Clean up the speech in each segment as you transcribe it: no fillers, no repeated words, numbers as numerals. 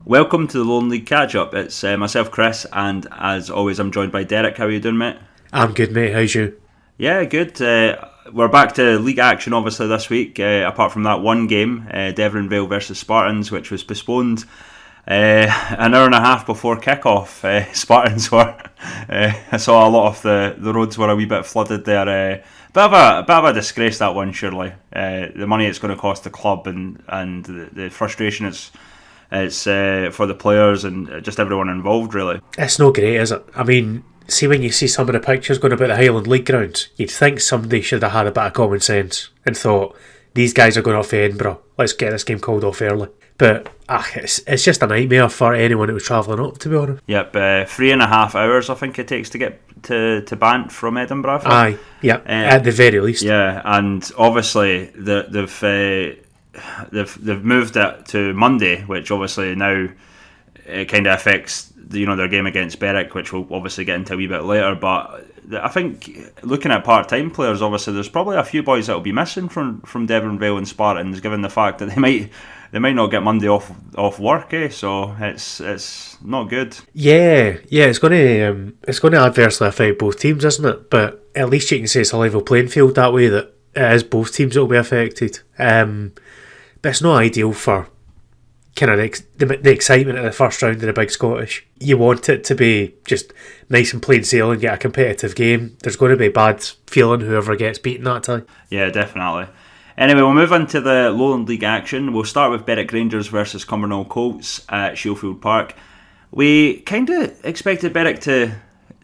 Welcome to the Lowland League Catchup. It's myself, Chris, and as always, I'm joined by Derek. How are you doing, mate? I'm good, mate. How's you? Yeah, good. We're back to league action, obviously, this week. Apart from that one game, Devon Vale versus Spartans, which was postponed an hour and a half before kick-off. Spartans were. I saw a lot of the roads were a wee bit flooded there. Bit of a disgrace, that one, surely. The money it's going to cost the club and the frustration it's for the players and just everyone involved, really. It's no great, is it? I mean, see when you see some of the pictures going about the Highland League grounds, you'd think somebody should have had a bit of common sense and thought, these guys are going off to Edinburgh, let's get this game called off early. But it's just a nightmare for anyone who was travelling up, to be honest. Yep, 3.5 hours I think it takes to get to Banff from Edinburgh. Aye, yeah, at the very least. Yeah, and obviously they've moved it to Monday, which obviously now it kind of affects their game against Berwick, which we'll obviously get into a wee bit later. But I think looking at part-time players, obviously there's probably a few boys that will be missing from Devon Vale and Spartans, given the fact that they might not get Monday off work, so it's not good. Yeah, it's going to adversely affect both teams, isn't it? But at least you can say it's a level playing field that way, that it is both teams that will be affected. But it's not ideal for kind of the excitement of the first round of the Big Scottish. You want it to be just nice and plain sailing, get a competitive game. There's going to be bad feeling whoever gets beaten that time. Yeah, definitely. Anyway, we'll move on to the Lowland League action. We'll start with Berwick Rangers versus Cumbernauld Colts at Shielfield Park. We kind of expected Berwick to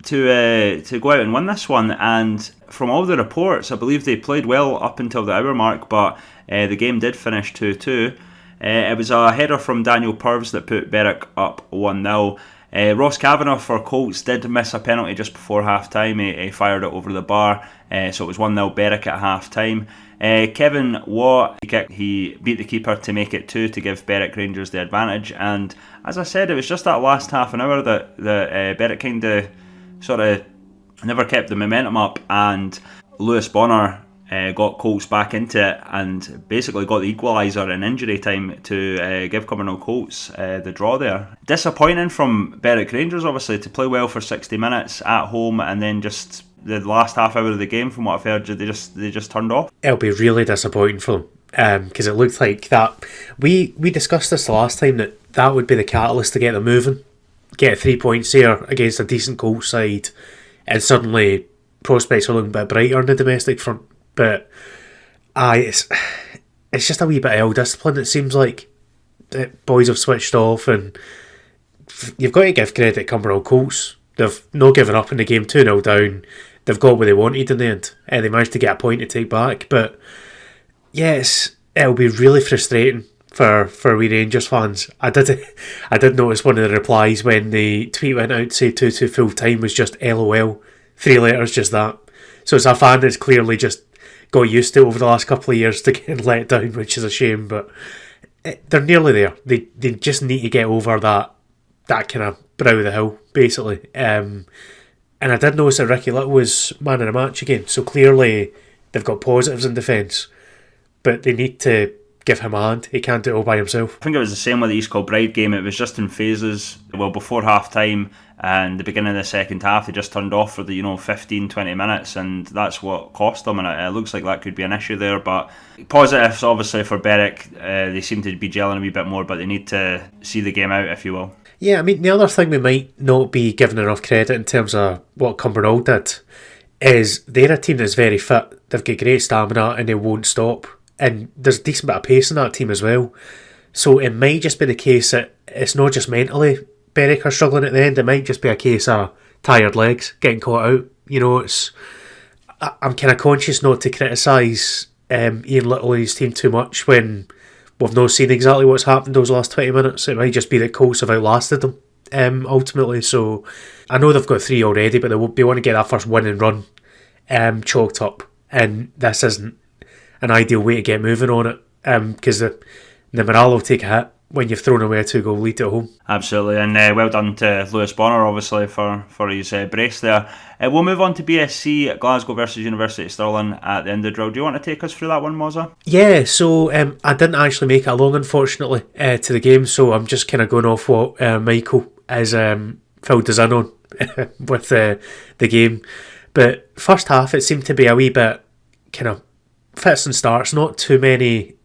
go out and win this one, and from all the reports, I believe they played well up until the hour mark, but the game did finish 2-2. It was a header from Daniel Purves that put Berwick up 1-0. Ross Kavanagh for Colts did miss a penalty just before half-time. He fired it over the bar, so it was 1-0 Berwick at half-time. Kevin Watt, he beat the keeper to make it 2 to give Berwick Rangers the advantage, and as I said, it was just that last half an hour that Berwick kind of sort of never kept the momentum up, and Lewis Bonner got Colts back into it and basically got the equaliser in injury time to give Cumbernauld Colts the draw there. Disappointing from Berwick Rangers, obviously, to play well for 60 minutes at home and then just the last half hour of the game, from what I've heard, they just turned off. It'll be really disappointing for them because it looked like that. We discussed this the last time, that would be the catalyst to get them moving, get 3 points here against a decent Colts side, and suddenly prospects are looking a bit brighter on the domestic front. But it's just a wee bit of ill-discipline, it seems like. The boys have switched off, and you've got to give credit to Cumbernauld Colts. They've not given up in the game, 2-0 down. They've got what they wanted in the end, and they managed to get a point to take back. But yes, it'll be really frustrating for we Rangers fans. I did notice one of the replies when the tweet went out to say 2-2 full time was just LOL, 3 letters, just that. So it's a fan that's clearly just got used to it over the last couple of years to getting let down, which is a shame. But they're nearly there. They just need to get over that kind of brow of the hill, basically. And I did notice that Ricky Little was man of the match again. So clearly they've got positives in defence, but they need to give him a hand. He can't do it all by himself. I think it was the same with the East Kilbride game. It was just in phases. Well, before half time and the beginning of the second half, they just turned off for the 15-20 minutes, and that's what cost them, and it looks like that could be an issue there. But positives obviously for Berwick, they seem to be gelling a wee bit more, but they need to see the game out, if you will. Yeah, I mean, the other thing we might not be given enough credit in terms of what Cumbernauld did is they're a team that's very fit. They've got great stamina and they won't stop. And there's a decent bit of pace in that team as well. So it might just be the case that it's not just mentally Berwick are struggling at the end. It might just be a case of tired legs getting caught out. I'm kind of conscious not to criticise Ian Little and his team too much when we've not seen exactly what's happened those last 20 minutes. It might just be that Colts have outlasted them ultimately. So I know they've got 3 already, but they want to get that first win and run chalked up. And this isn't an ideal way to get moving on it because the morale will take a hit. when you've thrown away a 2-goal lead at home. Absolutely, and well done to Lewis Bonner, obviously, for his brace there. We'll move on to BSC Glasgow versus University of Stirling at the end of the drill. Do you want to take us through that one, Mozza? Yeah, so I didn't actually make it along, unfortunately, to the game, so I'm just kind of going off what Michael has filled us in on with the game. But first half, it seemed to be a wee bit kind of fits and starts, not too many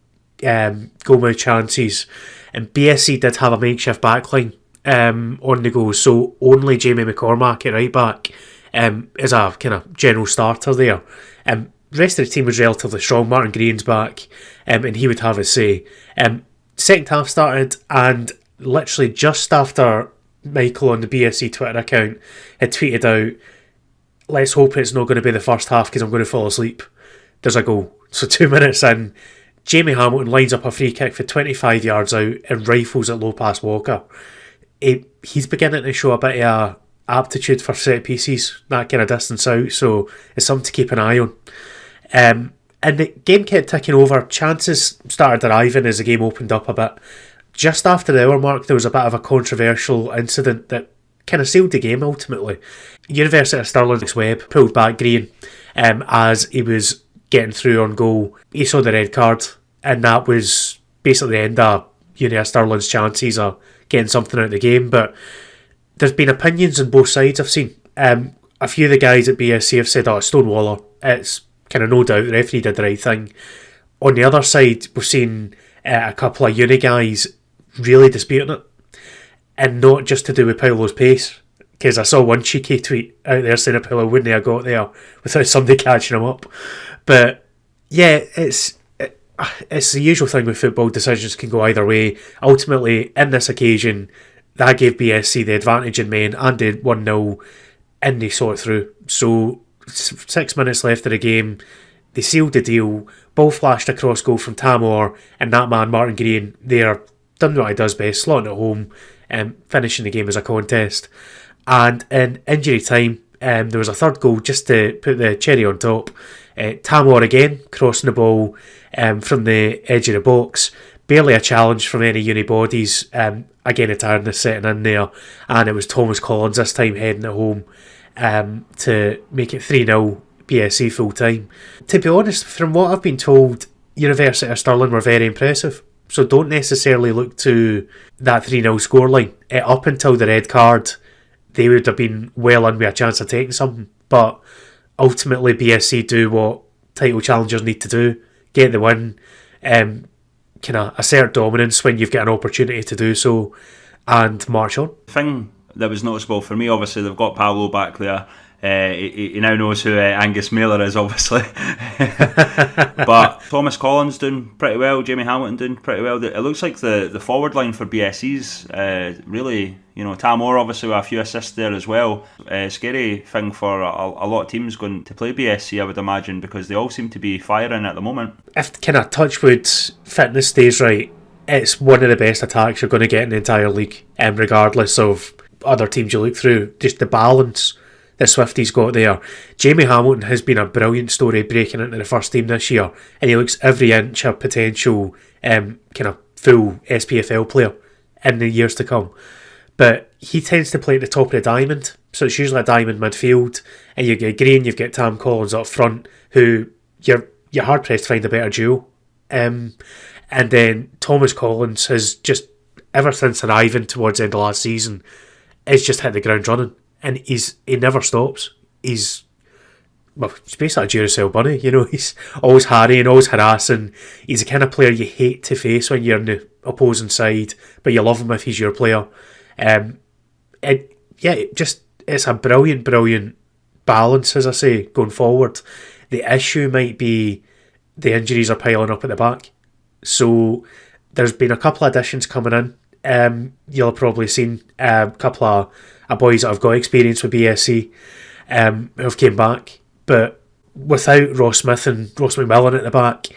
goal mouth chances. And BSC did have a makeshift backline on the go, so only Jamie McCormack at right back is a kind of general starter there. The rest of the team was relatively strong. Martin Green's back, and he would have his say. Second half started, and literally just after Michael on the BSC Twitter account had tweeted out, "Let's hope it's not going to be the first half because I'm going to fall asleep." There's a goal. So 2 minutes in, Jamie Hamilton lines up a free kick for 25 yards out and rifles at low pass Walker. He's beginning to show a bit of aptitude for set pieces, that kind of distance out, so it's something to keep an eye on. And the game kept ticking over. Chances started arriving as the game opened up a bit. Just after the hour mark, there was a bit of a controversial incident that kind of sealed the game ultimately. University of Stirling's Webb pulled back Green as he was getting through on goal. He saw the red card, and that was basically the end of University of Stirling's chances of getting something out of the game. But there's been opinions on both sides I've seen. A few of the guys at BSC have said, it's Stonewaller. It's kind of no doubt the referee did the right thing. On the other side, we've seen a couple of uni guys really disputing it. And not just to do with Paulo's pace. Because I saw one cheeky tweet out there saying that Paulo wouldn't have got there without somebody catching him up. But yeah, it's the usual thing with football. Decisions can go either way. Ultimately, in this occasion, that gave BSC the advantage in men and did 1-0, and they saw it through. So 6 minutes left of the game, they sealed the deal. Ball flashed across goal from Tamor, and that man Martin Green there done what he does best, slotting it home, finishing the game as a contest. And in injury time, there was a third goal just to put the cherry on top. Tamor again crossing the ball from the edge of the box. Barely a challenge from any uni bodies. Again, a tiredness setting in there. And it was Thomas Collins this time heading it home to make it 3-0 BSC full time. To be honest, from what I've been told, University of Stirling were very impressive. So don't necessarily look to that 3-0 scoreline. Up until the red card, they would have been well in with a chance of taking something. But ultimately, BSC do what title challengers need to do. Get the win. Kind of assert dominance when you've got an opportunity to do so, and march on. The thing that was noticeable for me, obviously, they've got Paolo back there. He now knows who Angus Mailer is, obviously. But Thomas Collins doing pretty well, Jamie Hamilton doing pretty well. It looks like the forward line for BSC's really, Tamor obviously with a few assists there as well. Scary thing for a lot of teams going to play BSC, I would imagine, because they all seem to be firing at the moment. If kind of Touchwood's fitness stays right, it's one of the best attacks you're going to get in the entire league, regardless of other teams you look through. Just the balance the Swifties got there. Jamie Hamilton has been a brilliant story breaking into the first team this year, and he looks every inch a potential kind of full SPFL player in the years to come. But he tends to play at the top of the diamond, so it's usually a diamond midfield, and you get Green, you've got Tam Collins up front, who you're hard pressed to find a better duo. And then Thomas Collins has just, ever since arriving towards the end of last season, has just hit the ground running. And he never stops. He's basically a Duracell bunny, he's always harrying, always harassing. He's the kind of player you hate to face when you're on the opposing side, but you love him if he's your player. It's a brilliant balance, as I say, going forward. The issue might be the injuries are piling up at the back. So there's been a couple of additions coming in. You'll have probably seen a couple of boys that have got experience with BSC who have came back, but without Ross Smith and Ross McMillan at the back,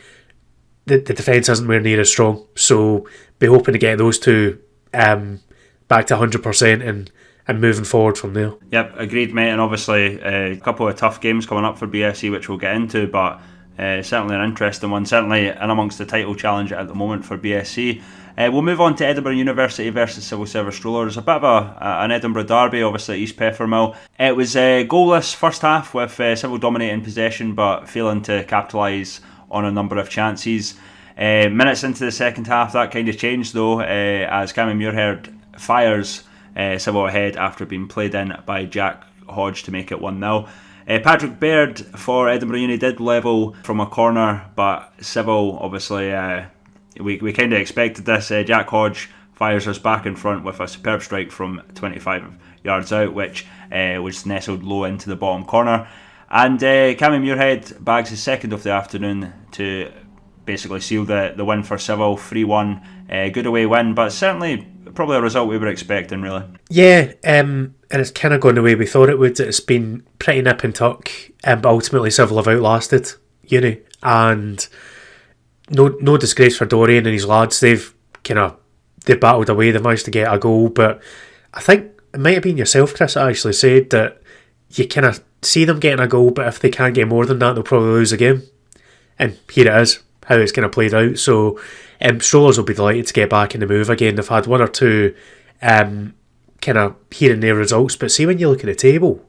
the defence isn't where near as strong. So be hoping to get those two back to 100% and moving forward from there. Yep, agreed, mate. And obviously a couple of tough games coming up for BSC, which we'll get into, but Certainly an interesting one, certainly in amongst the title challenge at the moment for BSC. We'll move on to Edinburgh University versus Civil Service Strollers. A bit of an Edinburgh derby, obviously at East Peffermill. It was goalless first half with Civil dominating possession but failing to capitalise on a number of chances. Minutes into the second half, that kind of changed though, as Cammy Muirhead fires Civil ahead after being played in by Jack Hodge to make it 1-0. Patrick Baird for Edinburgh Uni did level from a corner, but Civil obviously, we kind of expected this. Jack Hodge fires us back in front with a superb strike from 25 yards out, which was nestled low into the bottom corner. And Cammy Muirhead bags his second of the afternoon to basically seal the win for Civil, 3-1. Good away win, but certainly probably a result we were expecting, really. Yeah, and it's kind of gone the way we thought it would. It's been pretty nip and tuck, but ultimately Civil have outlasted Uni, and no disgrace for Dorian and his lads. They've battled away. They've managed to get a goal, but I think it might have been yourself, Chris, that actually said that you kind of see them getting a goal, but if they can't get more than that, they'll probably lose the game. And here it is, how it's kind of played out. So Strollers will be delighted to get back in the move again. They've had one or two kind of here and there results, but see, when you look at the table,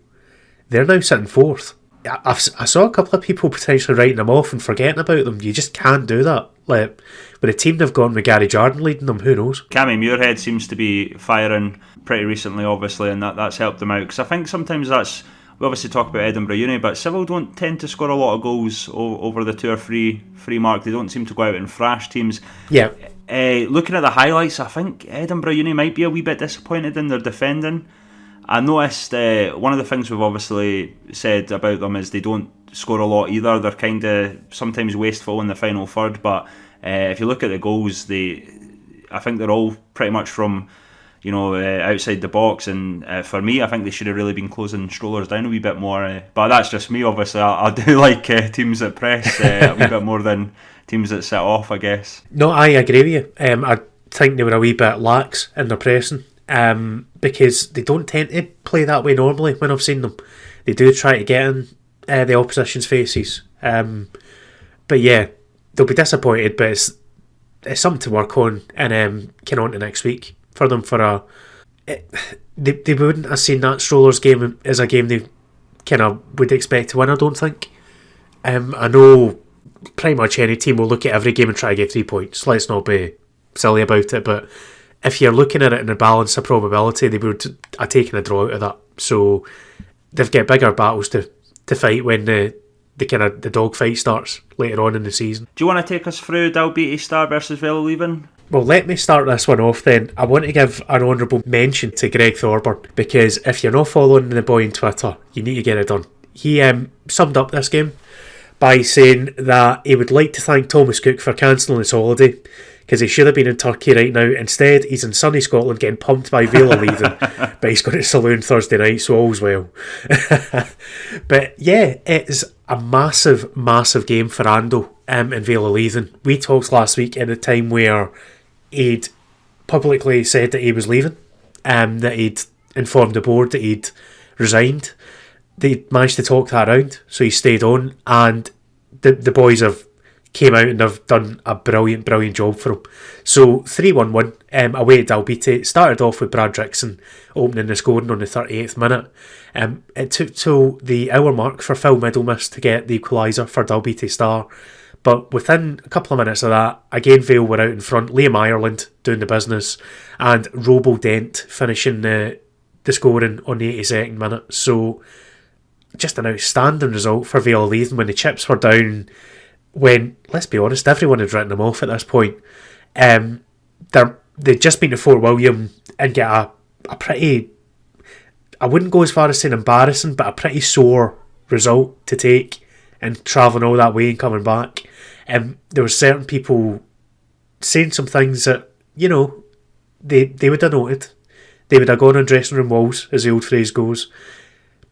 they're now sitting fourth. I saw a couple of people potentially writing them off and forgetting about them. You just can't do that. Like, with a team they've gone with Gary Jordan leading them, who knows? Cammy Muirhead seems to be firing pretty recently, obviously, and that's helped them out, because I think sometimes we obviously talk about Edinburgh Uni, but Civil don't tend to score a lot of goals over the 2 or 3 mark. They don't seem to go out and thrash teams. Yeah. Looking at the highlights, I think Edinburgh Uni might be a wee bit disappointed in their defending. I noticed one of the things we've obviously said about them is they don't score a lot either. They're kind of sometimes wasteful in the final third, but if you look at the goals, I think they're all pretty much from outside the box, and for me, I think they should have really been closing Strollers down a wee bit more. But that's just me, obviously. I do like teams that press a wee bit more than teams that sit off, I guess. No, I agree with you. I think they were a wee bit lax in their pressing, because they don't tend to play that way normally when I've seen them. They do try to get in the opposition's faces. But yeah, they'll be disappointed, but it's something to work on and get on to next week for them. They wouldn't have seen that Strollers game as a game they kind of would expect to win, I don't think. I know pretty much any team will look at every game and try to get 3 points. Let's not be silly about it, but if you're looking at it in a balance of probability, they would have taken a draw out of that. So they've got bigger battles to fight when the dogfight starts later on in the season. Do you want to take us through Dalbeattie Star versus Velo Leven? Well, let me start this one off then. I want to give an honourable mention to Greg Thorburn, because if you're not following the boy on Twitter, you need to get it done. He summed up this game by saying that he would like to thank Thomas Cook for cancelling his holiday, because he should have been in Turkey right now. Instead, he's in sunny Scotland getting pumped by Velo Leven, but he's going to Saloon Thursday night, so all's well. But yeah, it's a massive, massive game for Ando and Velo Leven. We talked last week at a time where he'd publicly said that he was leaving, that he'd informed the board that he'd resigned. They managed to talk that around, so he stayed on, and the boys have came out and have done a brilliant job for him. So 3-1 win away at Dalbeattie. It started off with Brad Dixon opening the scoring on the 38th minute. It took till the hour mark for Phil Middlemiss to get the equaliser for Dalbeattie Star. But within a couple of minutes of that, again Vale were out in front. Liam Ireland doing the business, and Robo Dent finishing the scoring on the 82nd minute. So just an outstanding result for Vale Leven when the chips were down, when, let's be honest, everyone had written them off at this point. They'd just been to Fort William and get a pretty, I wouldn't go as far as saying embarrassing, but a pretty sore result to take, and travelling all that way and coming back. There were certain people saying some things that, they would have noted. They would have gone on dressing room walls, as the old phrase goes.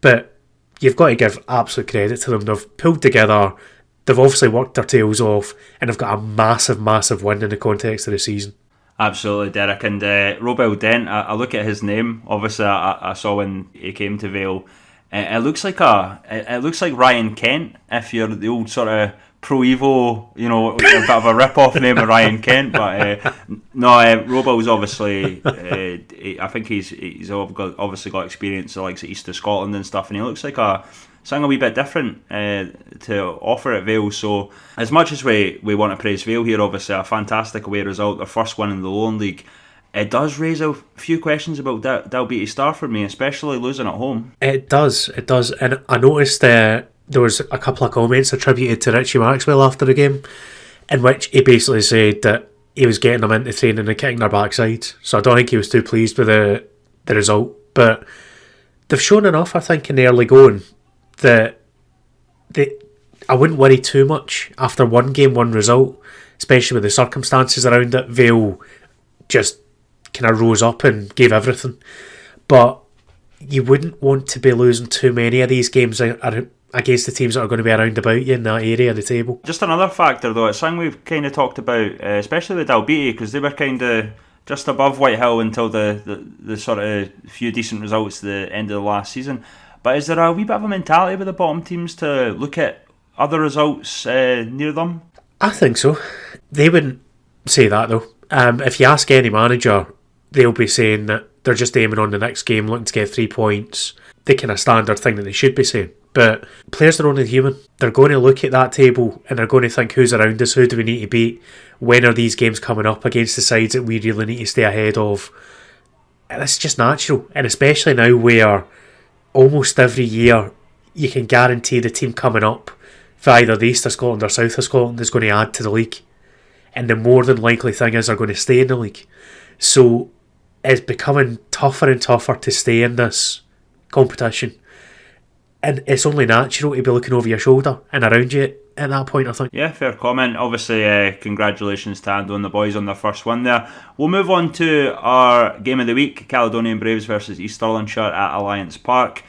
But you've got to give absolute credit to them. They've pulled together, they've obviously worked their tails off, and they've got a massive, massive win in the context of the season. Absolutely, Derek. And Robel Dent, I look at his name, obviously I saw when he came to Vale. It looks like Ryan Kent, if you're the old sort of Pro Evo, a bit of a rip-off name of Ryan Kent, but no, Robo's obviously, I think he's obviously got experience like at East of Scotland and stuff, and he looks like something a wee bit different to offer at Vale. So as much as we want to praise Vale here, obviously a fantastic away result, their first win in the Lowland League, it does raise a few questions about Dalbeattie Star for me, especially losing at home. It does, and I noticed there was a couple of comments attributed to Richie Maxwell after the game, in which he basically said that he was getting them into training and kicking their backsides. So I don't think he was too pleased with the result. But they've shown enough, I think, in the early going that I wouldn't worry too much after one game, one result, especially with the circumstances around it. Vale just kind of rose up and gave everything. But you wouldn't want to be losing too many of these games against the teams that are going to be around about you in that area of the table. Just another factor though, it's something we've kind of talked about, especially with Dalbeattie, because they were kind of just above Whitehill until the sort of few decent results at the end of the last season. But is there a wee bit of a mentality with the bottom teams to look at other results near them? I think so. They wouldn't say that though. If you ask any manager, they'll be saying that they're just aiming on the next game, looking to get 3 points. The kind of standard thing that they should be saying. But players are only human. They're going to look at that table and they're going to think, who's around us, who do we need to beat, when are these games coming up against the sides that we really need to stay ahead of. And it's just natural, and especially now where almost every year you can guarantee the team coming up for either the East of Scotland or South of Scotland is going to add to the league, and the more than likely thing is they're going to stay in the league. So it's becoming tougher and tougher to stay in this competition. And it's only natural to be looking over your shoulder and around you at that point, I think. Yeah, fair comment. Obviously, congratulations to Ando and the boys on their first win there. We'll move on to our game of the week, Caledonian Braves versus East Stirlingshire at Alliance Park.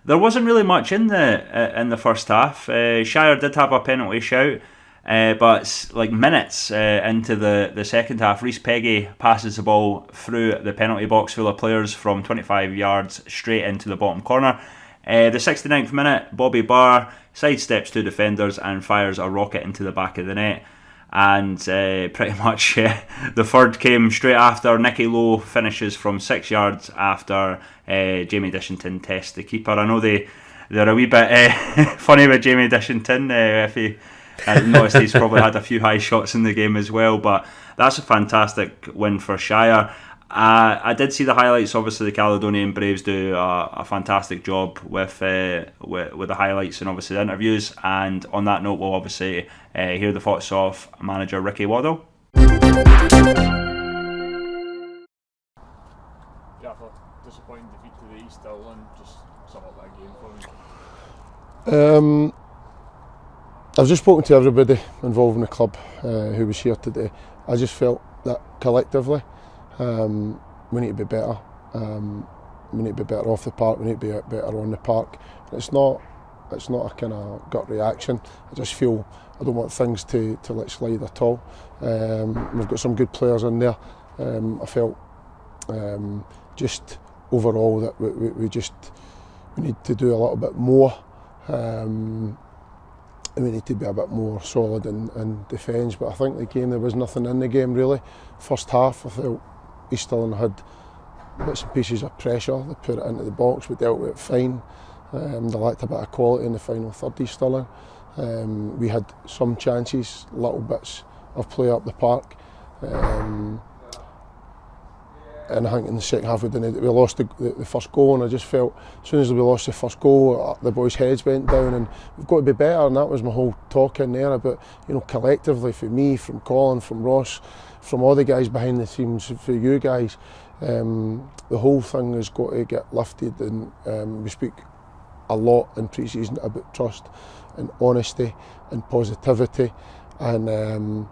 There wasn't really much in the first half. Shire did have a penalty shout, but like minutes into the second half, Rhys Peggy passes the ball through the penalty box full of players from 25 yards straight into the bottom corner. The 69th minute, Bobby Barr sidesteps two defenders and fires a rocket into the back of the net. And pretty much the third came straight after. Nicky Lowe finishes from 6 yards after Jamie Dishington tests the keeper. I know they're a wee bit funny with Jamie Dishington. If he noticed, he's probably had a few high shots in the game as well. But that's a fantastic win for Shire. I did see the highlights. Obviously, the Caledonian Braves do a fantastic job with the highlights and obviously the interviews. And on that note, we'll obviously hear the thoughts of manager Ricky Waddell. Yeah, I thought disappointing defeat to the East Lowland. Just sum up that game for me. I've just spoken to everybody involved in the club who was here today. I just felt that collectively we need to be better. We need to be better off the park. We need to be better on the park. It's not a kind of gut reaction. I just feel I don't want things to let slide at all. We've got some good players in there. I felt just overall that we need to do a little bit more. And we need to be a bit more solid in defence. But I think the game, there was nothing in the game really. First half, I felt East Stirling had bits and pieces of pressure. They put it into the box. We dealt with it fine. They lacked a bit of quality in the final third, East Stirling. We had some chances, little bits of play up the park. And I think in the second half we lost the first goal, and I just felt as soon as we lost the first goal, the boys' heads went down, and we've got to be better. And that was my whole talk in there about, collectively, for me, from Colin, from Ross, from all the guys behind the scenes, for you guys, the whole thing has got to get lifted. And we speak a lot in pre-season about trust and honesty and positivity, and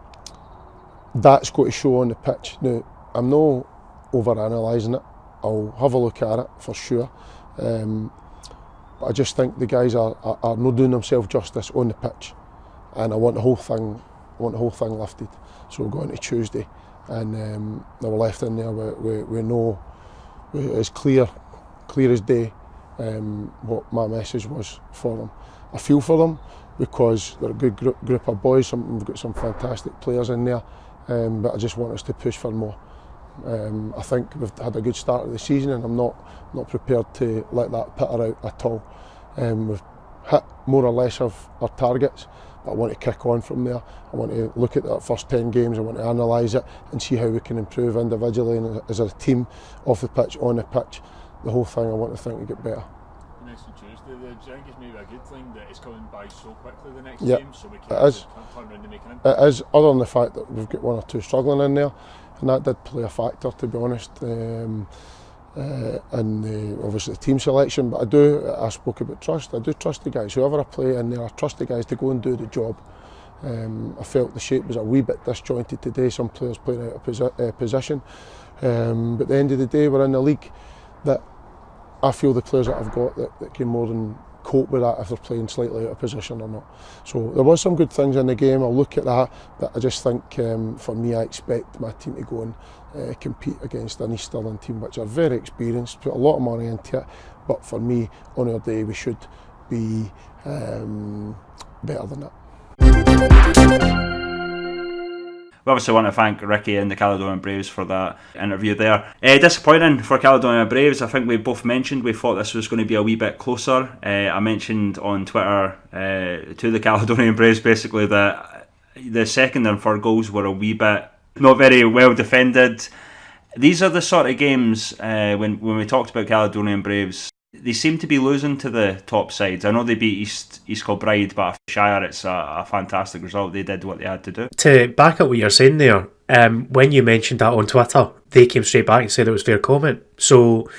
that's got to show on the pitch. Now, I'm not over-analysing it. I'll have a look at it for sure. But I just think the guys are not doing themselves justice on the pitch, and I want the whole thing lifted. So we're going to Tuesday, and they were left in there. We know it's clear as day what my message was for them, I feel for them because they're a good group of boys. We've got some fantastic players in there, but I just want us to push for more. I think we've had a good start of the season, and I'm not prepared to let that peter out at all. We've hit more or less of our targets, but I want to kick on from there. I want to look at the first 10 games, I want to analyse it and see how we can improve individually and as a team, off the pitch, on the pitch, the whole thing. I want to think we get better. Next Tuesday, do you think it's maybe a good thing that it's coming by so quickly the next Yep, game, so we can it is. turn around and make an impact? It is, other than the fact that we've got one or two struggling in there, and that did play a factor, to be honest, and obviously the team selection. But I spoke about trust. I do trust the guys. Whoever I play in there, I trust the guys to go and do the job. I felt the shape was a wee bit disjointed today. Some players playing out of position, but at the end of the day, we're in the league that I feel the players that I've got that can more than cope with that if they're playing slightly out of position or not. So there was some good things in the game. I'll look at that, but I just think for me, I expect my team to go and compete against an East Stirling team which are very experienced, put a lot of money into it, but for me, on our day, we should be better than that. We obviously want to thank Ricky and the Caledonian Braves for that interview there. Disappointing for Caledonian Braves. I think we both mentioned we thought this was going to be a wee bit closer. I mentioned on Twitter to the Caledonian Braves basically that the second and third goals were a wee bit not very well defended. These are the sort of games when we talked about Caledonian Braves, they seem to be losing to the top sides. I know they beat East Kilbride, but for Shire it's a fantastic result. They did what they had to do. To back up what you're saying there, when you mentioned that on Twitter, they came straight back and said it was fair comment. So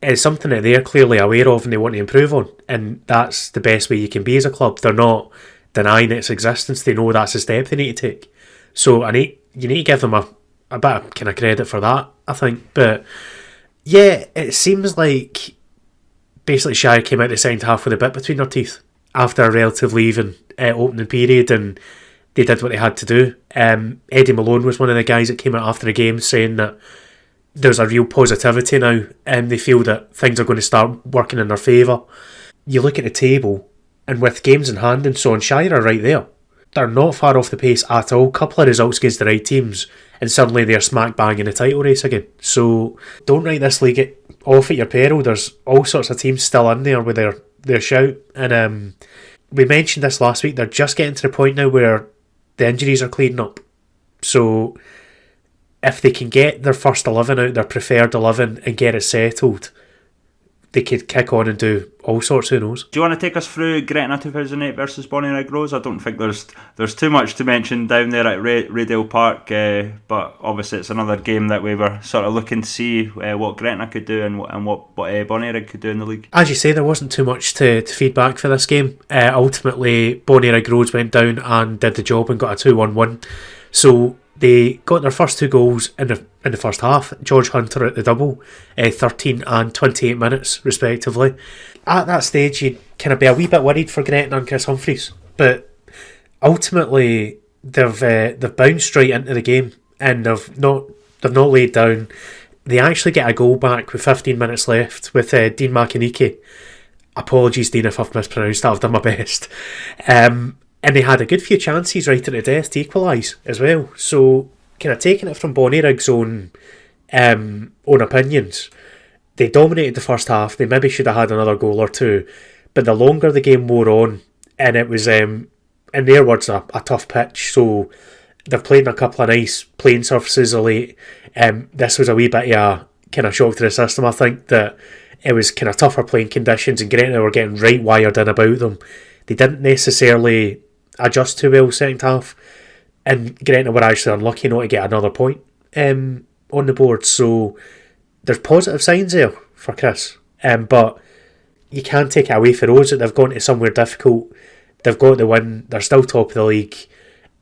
it's something that they're clearly aware of and they want to improve on, and that's the best way you can be as a club. They're not denying its existence. They know that's a step they need to take. So you need to give them a bit of kind of credit for that, I think. But yeah, it seems like basically Shire came out the second half with a bit between their teeth after a relatively even opening period, and they did what they had to do. Eddie Malone was one of the guys that came out after the game saying that there's a real positivity now, and they feel that things are going to start working in their favour. You look at the table, and with games in hand and so on, Shire are right there. They're not far off the pace at all. Couple of results against the right teams, and suddenly they're smack bang in the title race again. So don't write this league off at your peril. There's all sorts of teams still in there with their shout. And we mentioned this last week. They're just getting to the point now where the injuries are clearing up. So if they can get their first 11 out, their preferred 11, and get it settled, they could kick on and do all sorts, who knows. Do you want to take us through Gretna 2008 versus Bonnyrigg Rose? I don't think there's too much to mention down there at Raydale Park, but obviously it's another game that we were sort of looking to see what Gretna could do and what Bonnyrigg could do in the league. As you say, there wasn't too much to feed back for this game. Ultimately, Bonnyrigg Rose went down and did the job and got a 2-1 win. So they got their first two goals in the first half. George Hunter at the double, 13 and 28 minutes respectively. At that stage, you'd kind of be a wee bit worried for Gretna and Chris Humphreys, but ultimately they've bounced straight into the game and they've not laid down. They actually get a goal back with 15 minutes left with Dean McInnicky. Apologies, Dean, if I've mispronounced that. I've done my best. And they had a good few chances right at the death to equalise as well. So, kind of taking it from Bonnyrigg's own opinions, they dominated the first half. They maybe should have had another goal or two, but the longer the game wore on, and it was, in their words, a tough pitch. So they've played in a couple of nice playing surfaces of late. This was a wee bit of a kind of shock to the system. I think that it was kind of tougher playing conditions, and Gretna were getting right wired in about them. They didn't necessarily adjust too well second half, and Gretna were actually unlucky not to get another point on the board. So there's positive signs there for Chris, but you can't take it away for Rose that they've gone to somewhere difficult. They've got the win. They're still top of the league,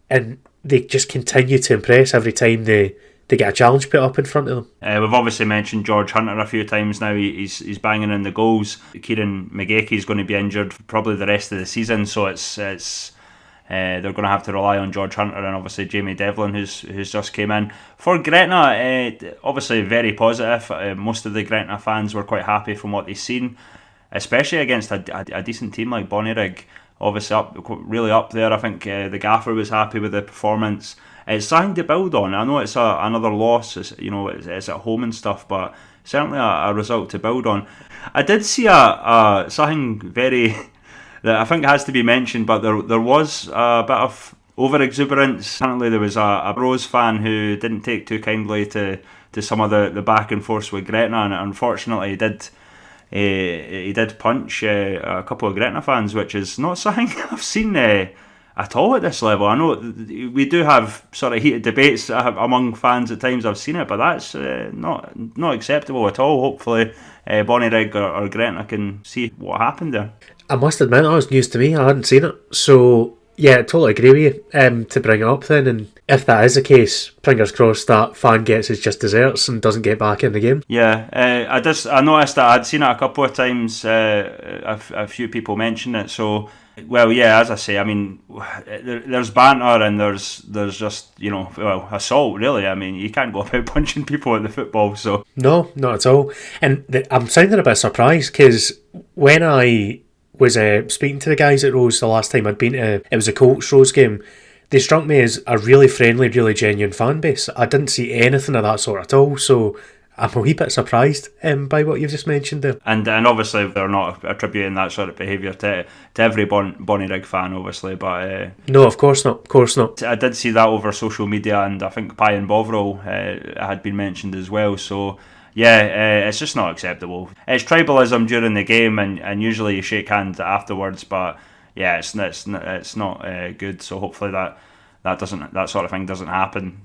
and they just continue to impress every time they get a challenge put up in front of them. We've obviously mentioned George Hunter a few times now. He's banging in the goals. Kieran McGeechy is going to be injured for probably the rest of the season, so it's they're going to have to rely on George Hunter and obviously Jamie Devlin, who's just came in. For Gretna, obviously very positive. Most of the Gretna fans were quite happy from what they've seen, especially against a decent team like Bonnyrigg. obviously really up there. I think the gaffer was happy with the performance. It's something to build on. I know it's another loss, it's at home and stuff, but certainly a result to build on. I did see something very that I think has to be mentioned, but there was a bit of over-exuberance. Apparently there was a Rose fan who didn't take too kindly to some of the back and forth with Gretna, and unfortunately he did punch a couple of Gretna fans, which is not something I've seen at all at this level. I know we do have sort of heated debates among fans at times. I've seen it, but that's not acceptable at all. Hopefully Bonnyrigg or Gretna can see what happened there. I must admit that was news to me. I hadn't seen it, so yeah, I totally agree with you to bring it up then. And if that is the case, fingers crossed that fan gets his just desserts and doesn't get back in the game. Yeah, I noticed that I'd seen it a couple of times. A few people mentioned it. So, well, yeah, as I say, I mean, there's banter and there's just assault. Really, I mean, you can't go about punching people at the football. So no, not at all. And I'm sounding a bit surprised because when I was speaking to the guys at Rose the last time I'd been to, it was a Colts Rose game, they struck me as a really friendly, really genuine fan base. I didn't see anything of that sort at all, so I'm a wee bit surprised by what you've just mentioned there. And obviously they're not attributing that sort of behaviour to every Bonnyrigg fan, obviously, but no, of course not. I did see that over social media, and I think Pye and Bovril had been mentioned as well, so yeah, it's just not acceptable. It's tribalism during the game, and usually you shake hands afterwards, but yeah, it's not good. So hopefully that sort of thing doesn't happen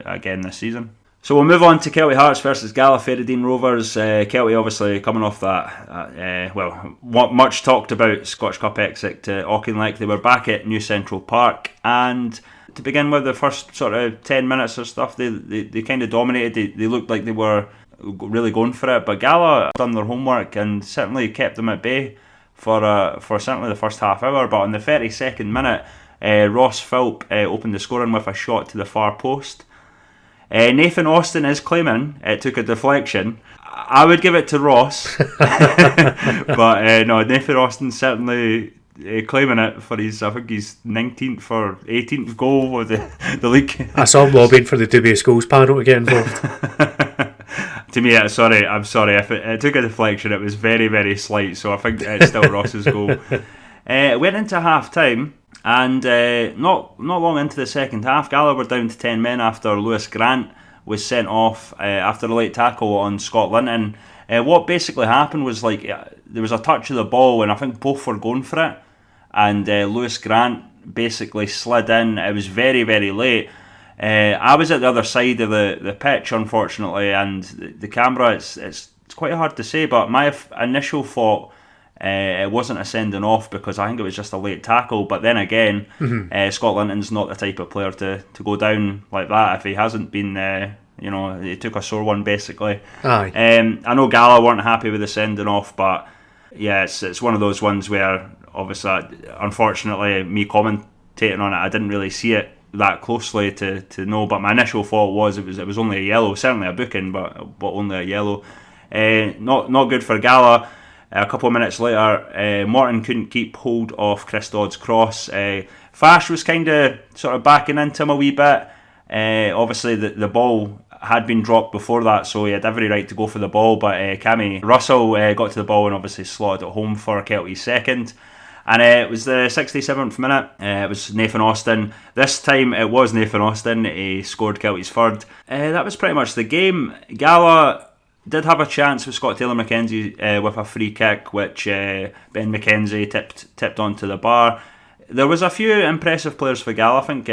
again this season. So we'll move on to Kelty Hearts versus Gallifreydine Rovers. Kelty obviously coming off that much talked about Scottish Cup exit to Auchinleck. They were back at New Central Park, and to begin with, the first sort of 10 minutes or stuff, they kind of dominated. They looked like they were really going for it, but Gala done their homework and certainly kept them at bay for certainly the first half hour. But on the 32nd minute, Ross Philp opened the scoring with a shot to the far post. Nathan Austin is claiming it took a deflection. I would give it to Ross, but no, Nathan Austin certainly claiming it for his 19th or 18th goal with the league. I saw him lobbying for the dubious goals panel to get involved. To me, I'm sorry. If it took a deflection, it was very, very slight, so I think it's still Ross's goal. Went into half-time, and not long into the second half, Gala were down to 10 men after Lewis Grant was sent off after a late tackle on Scott Linton. What basically happened was there was a touch of the ball, and I think both were going for it, and Lewis Grant basically slid in. It was very, very late. I was at the other side of the pitch, unfortunately, and the camera, it's quite hard to say, but my initial thought, it wasn't a sending off because I think it was just a late tackle. But then again, Scott Linton's not the type of player to go down like that if he hasn't been, he took a sore one basically. Aye. I know Gala weren't happy with the sending off, but yeah, it's one of those ones where obviously, unfortunately, me commentating on it, I didn't really see it that closely to know, but my initial thought was it was only a yellow, certainly a booking, but only a yellow. Not good for Gala. A couple of minutes later, Morton couldn't keep hold of Chris Dodd's cross. Fash was kind of sort of backing into him a wee bit. Obviously the ball had been dropped before that, so he had every right to go for the ball, but Cammy Russell got to the ball and obviously slotted it home for Kelty's second. And it was the 67th minute. It was Nathan Austin. This time it was Nathan Austin. He scored Kelty's third. That was pretty much the game. Gala did have a chance with Scott Taylor Mackenzie with a free kick, which Ben Mackenzie tipped onto the bar. There was a few impressive players for Gala. I think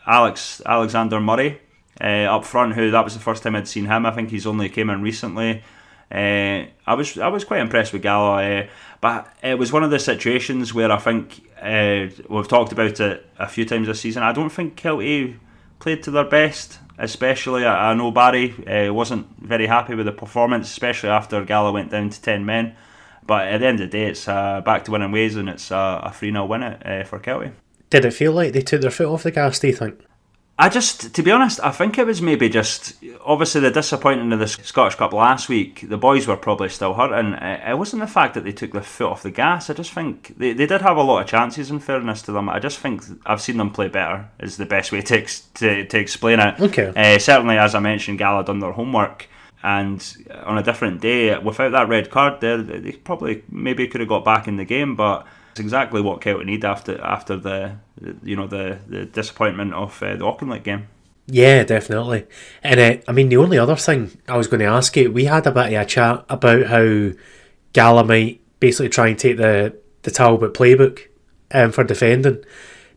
Alexander Murray up front, who that was the first time I'd seen him. I think he's only came in recently. I was quite impressed with Gala, but it was one of the situations where I think we've talked about it a few times this season. I don't think Kelty played to their best, especially I know Barry wasn't very happy with the performance, especially after Gala went down to 10 men. But at the end of the day, it's back to winning ways, and it's a 3-0 win for Kelty. Did it feel like they took their foot off the gas, do you think? To be honest, I think it was maybe just obviously the disappointment of the Scottish Cup last week. The boys were probably still hurting. It wasn't the fact that they took their foot off the gas. I just think they did have a lot of chances. In fairness to them, I just think I've seen them play better. Is the best way to explain it. Okay. Certainly, as I mentioned, Gala done their homework. And on a different day, without that red card there, they probably maybe could have got back in the game. But it's exactly what Celtic need after the disappointment of the Auchinleck game. Yeah, definitely. And I mean, the only other thing I was going to ask you, we had a bit of a chat about how Gala might basically try and take the Talbot playbook for defending.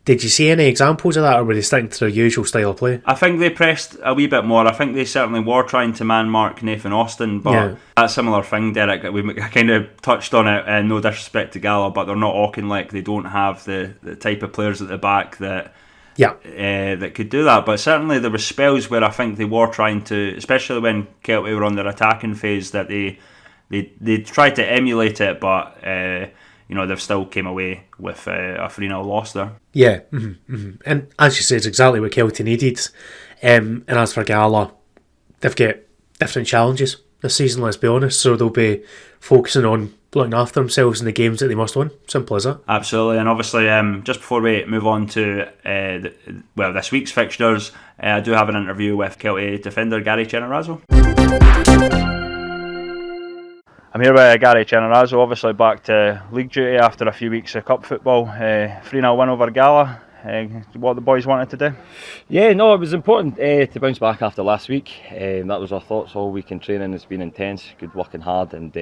Did you see any examples of that, or were they sticking to their usual style of play? I think they pressed a wee bit more. I think they certainly were trying to man-mark Nathan Austin, but that similar thing, Derek, we kind of touched on it, and no disrespect to Gala, but they're not Auchinleck. They don't have the type of players at the back that could do that. But certainly there were spells where I think they were trying to, especially when Celtic were on their attacking phase, that they tried to emulate it, but they've still came away with a 3-0 loss there. Yeah, and as you say, it's exactly what Celtic needed. And as for Gala, they've got different challenges this season, let's be honest, so they'll be focusing on looking after themselves in the games that they must win. Simple as that. Absolutely. And obviously, just before we move on to this week's fixtures, I do have an interview with Celtic defender Gary Chenerazo. I'm here with Gary Chenerazo, obviously back to league duty after a few weeks of cup football. 3-0 win over Gala. What the boys wanted to do? Yeah, no, it was important to bounce back after last week. That was our thoughts all week in training. It's been intense, good working hard, and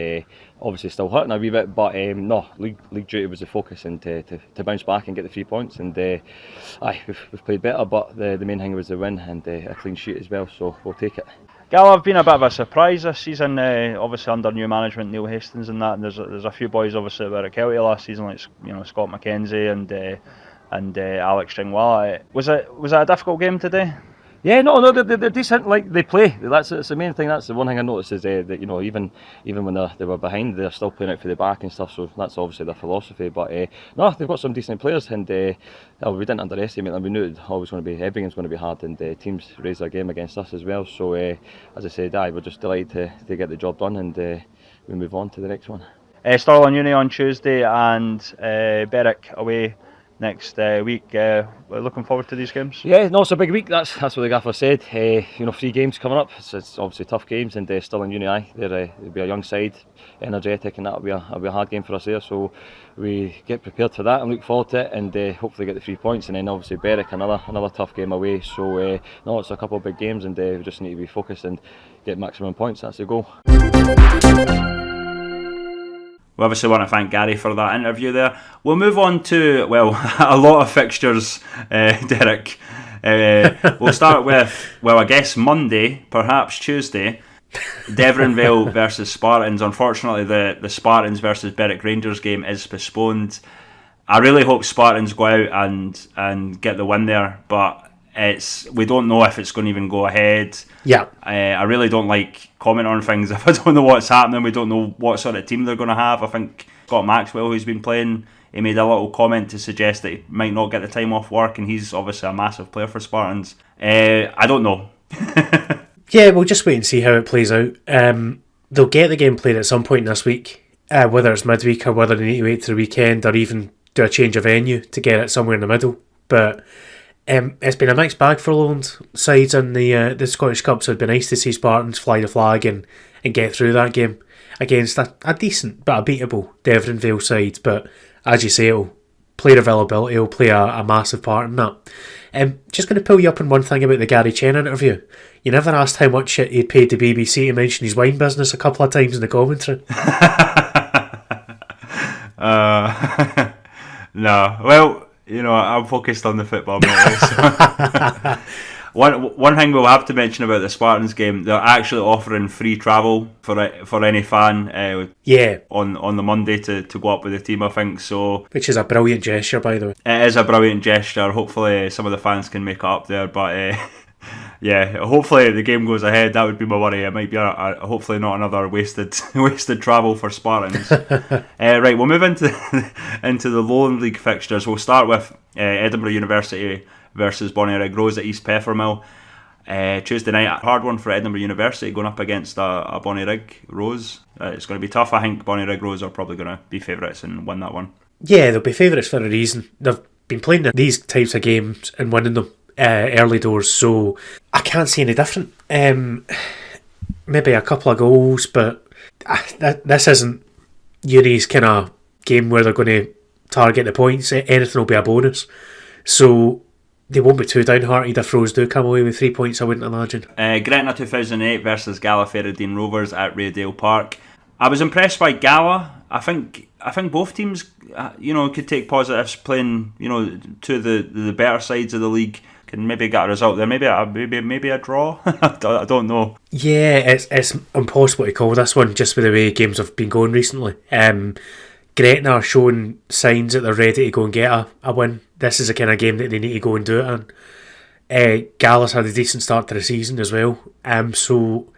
obviously still hurting a wee bit. But league duty was the focus, and to bounce back and get the 3 points. And we've played better, but the main thing was the win and a clean sheet as well. So we'll take it. Gala have been a bit of a surprise this season, obviously under new management, Neil Hastings and that. And there's a few boys obviously that were at Celtic last season, like Scott McKenzie and Alex Stringwell. Was it a difficult game today? Yeah, no, they're decent. Like they play. That's the main thing. That's the one thing I noticed is that even when they were behind, they're still playing out for the back and stuff. So that's obviously their philosophy. But they've got some decent players, and we didn't underestimate them. We knew every game's going to be hard, and teams raised their game against us as well. So as I said, we're just delighted to get the job done, and we move on to the next one. Stirling Uni on Tuesday and Berwick away next week. We're looking forward to these games. Yeah, no, it's a big week. That's what the gaffer said. 3 games coming up. It's obviously tough games, and Stirling Uni, they'll be a young side, energetic, and that'll be a hard game for us there. So we get prepared for that and look forward to it, and hopefully get the 3 points. And then obviously Berwick, another tough game away. So it's a couple of big games, and we just need to be focused and get maximum points. That's the goal. We obviously want to thank Gary for that interview there. We'll move on to, a lot of fixtures, Derek. We'll start with, I guess Monday, perhaps Tuesday. Devon Vale versus Spartans. Unfortunately, the Spartans versus Berwick Rangers game is postponed. I really hope Spartans go out and get the win there, but we don't know if it's going to even go ahead. Yeah. I really don't like commenting on things if I don't know what's happening. We don't know what sort of team they're going to have. I think Scott Maxwell, who's been playing, he made a little comment to suggest that he might not get the time off work, and he's obviously a massive player for Spartans. I don't know. Yeah, we'll just wait and see how it plays out. They'll get the game played at some point this week, whether it's midweek or whether they need to wait to the weekend or even do a change of venue to get it somewhere in the middle. But it's been a mixed bag for Lowland sides in the Scottish Cup, so it'd be nice to see Spartans fly the flag and get through that game against a decent but a beatable Devon Vale side. But as you say, player availability will play a massive part in that. Just going to pull you up on one thing about the Gary Chen interview. You never asked how much he'd paid the BBC to mention his wine business a couple of times in the commentary. No, well, I'm focused on the football, mate. So. One thing we'll have to mention about the Spartans game, they're actually offering free travel for any fan on the Monday to go up with the team, I think. So, which is a brilliant gesture, by the way. It is a brilliant gesture. Hopefully some of the fans can make it up there, but hopefully the game goes ahead. That would be my worry. It might be hopefully not another wasted travel for Spartans. Right, we'll move into the Lowland League fixtures. We'll start with Edinburgh University versus Bonnyrigg Rose at East Peffermill. Tuesday night, a hard one for Edinburgh University going up against a Bonnyrigg Rose. It's going to be tough. I think Bonnyrigg Rose are probably going to be favourites and win that one. Yeah, they'll be favourites for a reason. They've been playing these types of games and winning them early doors, so I can't see any different. Maybe a couple of goals, but this isn't Uni's kind of game where they're going to target the points. Anything will be a bonus, so they won't be too downhearted if Rose do come away with 3 points, I wouldn't imagine. Gretna 2008 versus Gala Ferradine Rovers at Raydale Park. I was impressed by Gala. I think both teams, could take positives. Playing, two of the better sides of the league, can maybe get a result there. Maybe a draw. I don't know. Yeah, it's impossible to call this one just with the way games have been going recently. Gretna are showing signs that they're ready to go and get a win. This is the kind of game that they need to go and do it in. Gala's had a decent start to the season as well. So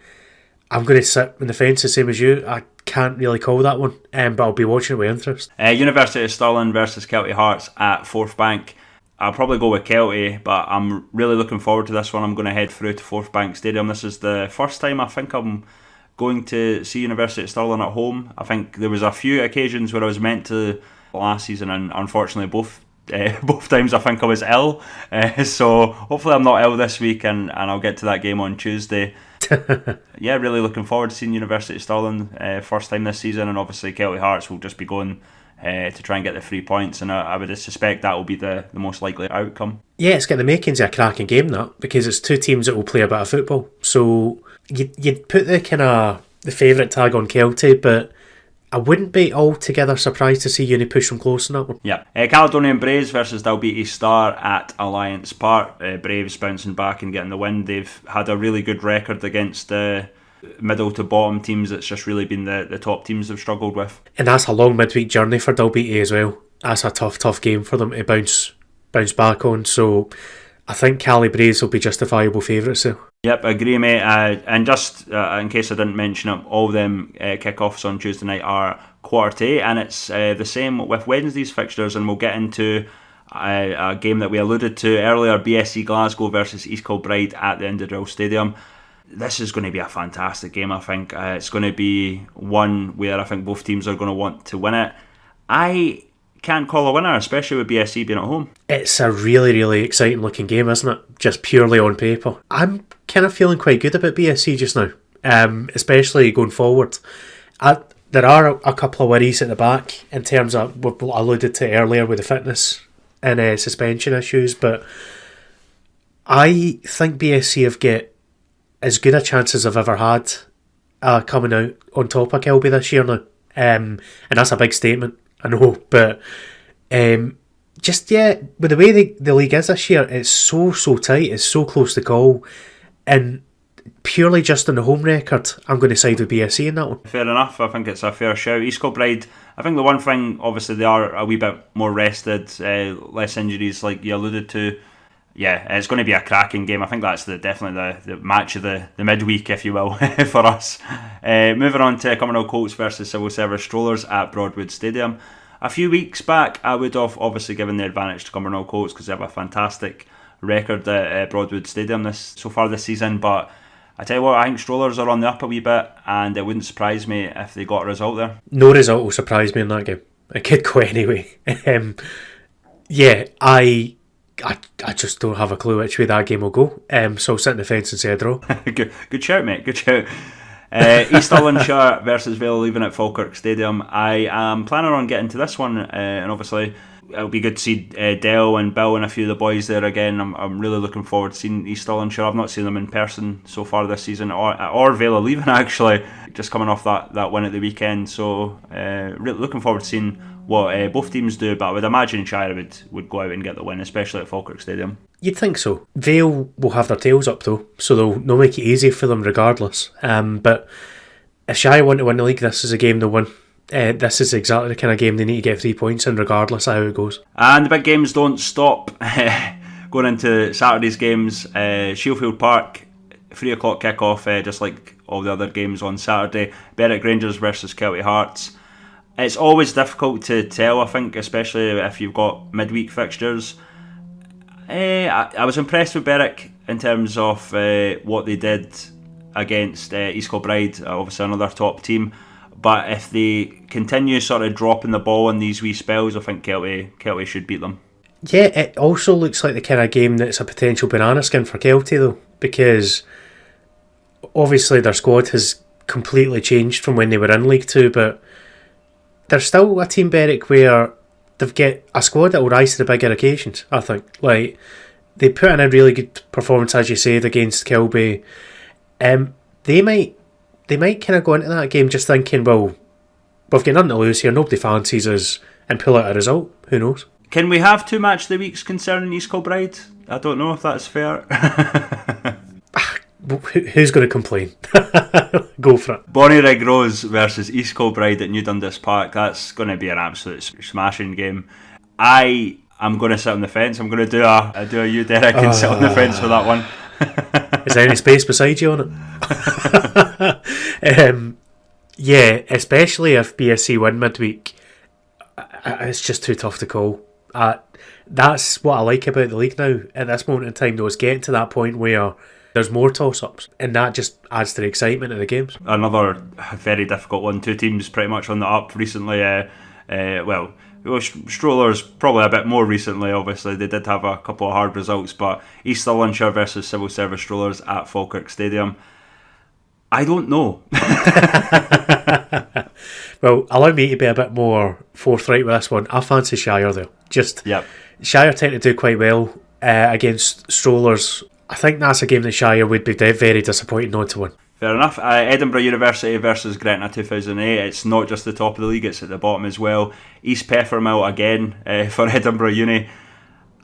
I'm going to sit on the fence the same as you. I can't really call that one, but I'll be watching it with interest. University of Stirling versus Kelty Hearts at Forth Bank. I'll probably go with Kelty, but I'm really looking forward to this one. I'm going to head through to Forth Bank Stadium. This is the first time I think I'm going to see University of Stirling at home. I think there was a few occasions where I was meant to last season, and unfortunately both times I think I was ill. So hopefully I'm not ill this week, and I'll get to that game on Tuesday. Yeah, really looking forward to seeing University of Stirling first time this season, and obviously Kelty Hearts will just be going to try and get the 3 points, and I would suspect that will be the most likely outcome. Yeah, it's got the makings of a cracking game, that, because it's two teams that will play a bit of football. So you'd put the kind of the favourite tag on Kelty, but I wouldn't be altogether surprised to see Uni push them close in that one. Yeah. Caledonian Braves versus Dalbeattie Star at Alliance Park. Braves bouncing back and getting the win. They've had a really good record against middle to bottom teams. It's just really been the top teams they've struggled with. And that's a long midweek journey for Dalbeattie as well. That's a tough game for them to bounce back on. So I think Cali Braves will be justifiable favourites there. Yep, agree, mate. And just in case I didn't mention it, all them kick-offs on Tuesday night are 7:45, and it's the same with Wednesday's fixtures, and we'll get into a game that we alluded to earlier, BSC Glasgow versus East Kilbride at the Indodrill Stadium. This is going to be a fantastic game, I think. It's going to be one where I think both teams are going to want to win it. I can't call a winner, especially with BSC being at home. It's a really, really exciting looking game, isn't it? Just purely on paper. I'm kind of feeling quite good about BSC just now, especially going forward. There are a couple of worries at the back in terms of what I alluded to earlier with the fitness and suspension issues, but I think BSC have got as good a chance as I've ever had coming out on top of Kilby this year now, and that's a big statement, I know, but just with the way the league is this year, it's so tight, it's so close to call, and purely just on the home record, I'm going to side with BSC in that one. Fair enough, I think it's a fair shout. East Kilbride, I think the one thing, obviously they are a wee bit more rested, less injuries like you alluded to. Yeah, it's going to be a cracking game. I think that's definitely the match of the midweek, if you will, for us. Moving on to Cumbernauld Colts versus Civil Service Strollers at Broadwood Stadium. A few weeks back, I would have obviously given the advantage to Cumbernauld Colts because they have a fantastic record at Broadwood Stadium so far this season. But I tell you what, I think Strollers are on the up a wee bit, and it wouldn't surprise me if they got a result there. No result will surprise me in that game. It could go anyway. I just don't have a clue which way that game will go. So I'll sit in the fence and say a draw. Good shout, mate. Good shout. East Stirlingshire versus Vale Leaving at Falkirk Stadium. I am planning on getting to this one, and obviously it'll be good to see Dale and Bill and a few of the boys there again. I'm really looking forward to seeing East Stirlingshire. I've not seen them in person so far this season, or Vale Leaving actually, just coming off that win at the weekend. So really looking forward to seeing what both teams do, but I would imagine Shire would go out and get the win, especially at Falkirk Stadium. You'd think so. Vale will have their tails up though, so they'll make it easy for them regardless. But if Shire want to win the league, this is a game they'll win. This is exactly the kind of game they need to get 3 points in regardless of how it goes. And the big games don't stop. Going into Saturday's games, Shielfield Park, 3 o'clock kick-off, just like all the other games on Saturday. Berwick Rangers versus Kelty Hearts. It's always difficult to tell, I think, especially if you've got midweek fixtures. I was impressed with Berwick in terms of what they did against East Kilbride, obviously another top team. But if they continue sort of dropping the ball in these wee spells, I think Kelty should beat them. Yeah, it also looks like the kind of game that's a potential banana skin for Kelty though, because obviously their squad has completely changed from when they were in League 2, but they're still a team, Berwick, where they've got a squad that will rise to the bigger occasions, I think. Like, they put in a really good performance, as you said, against Kilby. They might kind of go into that game just thinking, well, we've got nothing to lose here, nobody fancies us, and pull out a result. Who knows? Can we have 2 match of the weeks concerning East Kilbride? I don't know if that's fair. Who's going to complain? Go for it. Bonnyrigg Rose versus East Kilbride at New Dundas Park. That's going to be an absolute smashing game. I'm going to sit on the fence. I'm going to do a you, Derek, and sit on the fence for that one. Is there any space beside you on it? Yeah, especially if BSC win midweek. It's just too tough to call. That's what I like about the league now. At this moment in time, though, it's getting to that point where there's more toss-ups, and that just adds to the excitement of the games. Another very difficult one. 2 teams pretty much on the up recently. Strollers probably a bit more recently, obviously. They did have a couple of hard results, but East Stirlingshire versus Civil Service Strollers at Falkirk Stadium. I don't know. Well, allow me to be a bit more forthright with this one. I fancy Shire, though. Yep. Shire tend to do quite well against Strollers. I think that's a game that Shire would be very disappointed not to win. Fair enough. Edinburgh University versus Gretna 2008. It's not just the top of the league, it's at the bottom as well. East Peffermill again for Edinburgh Uni.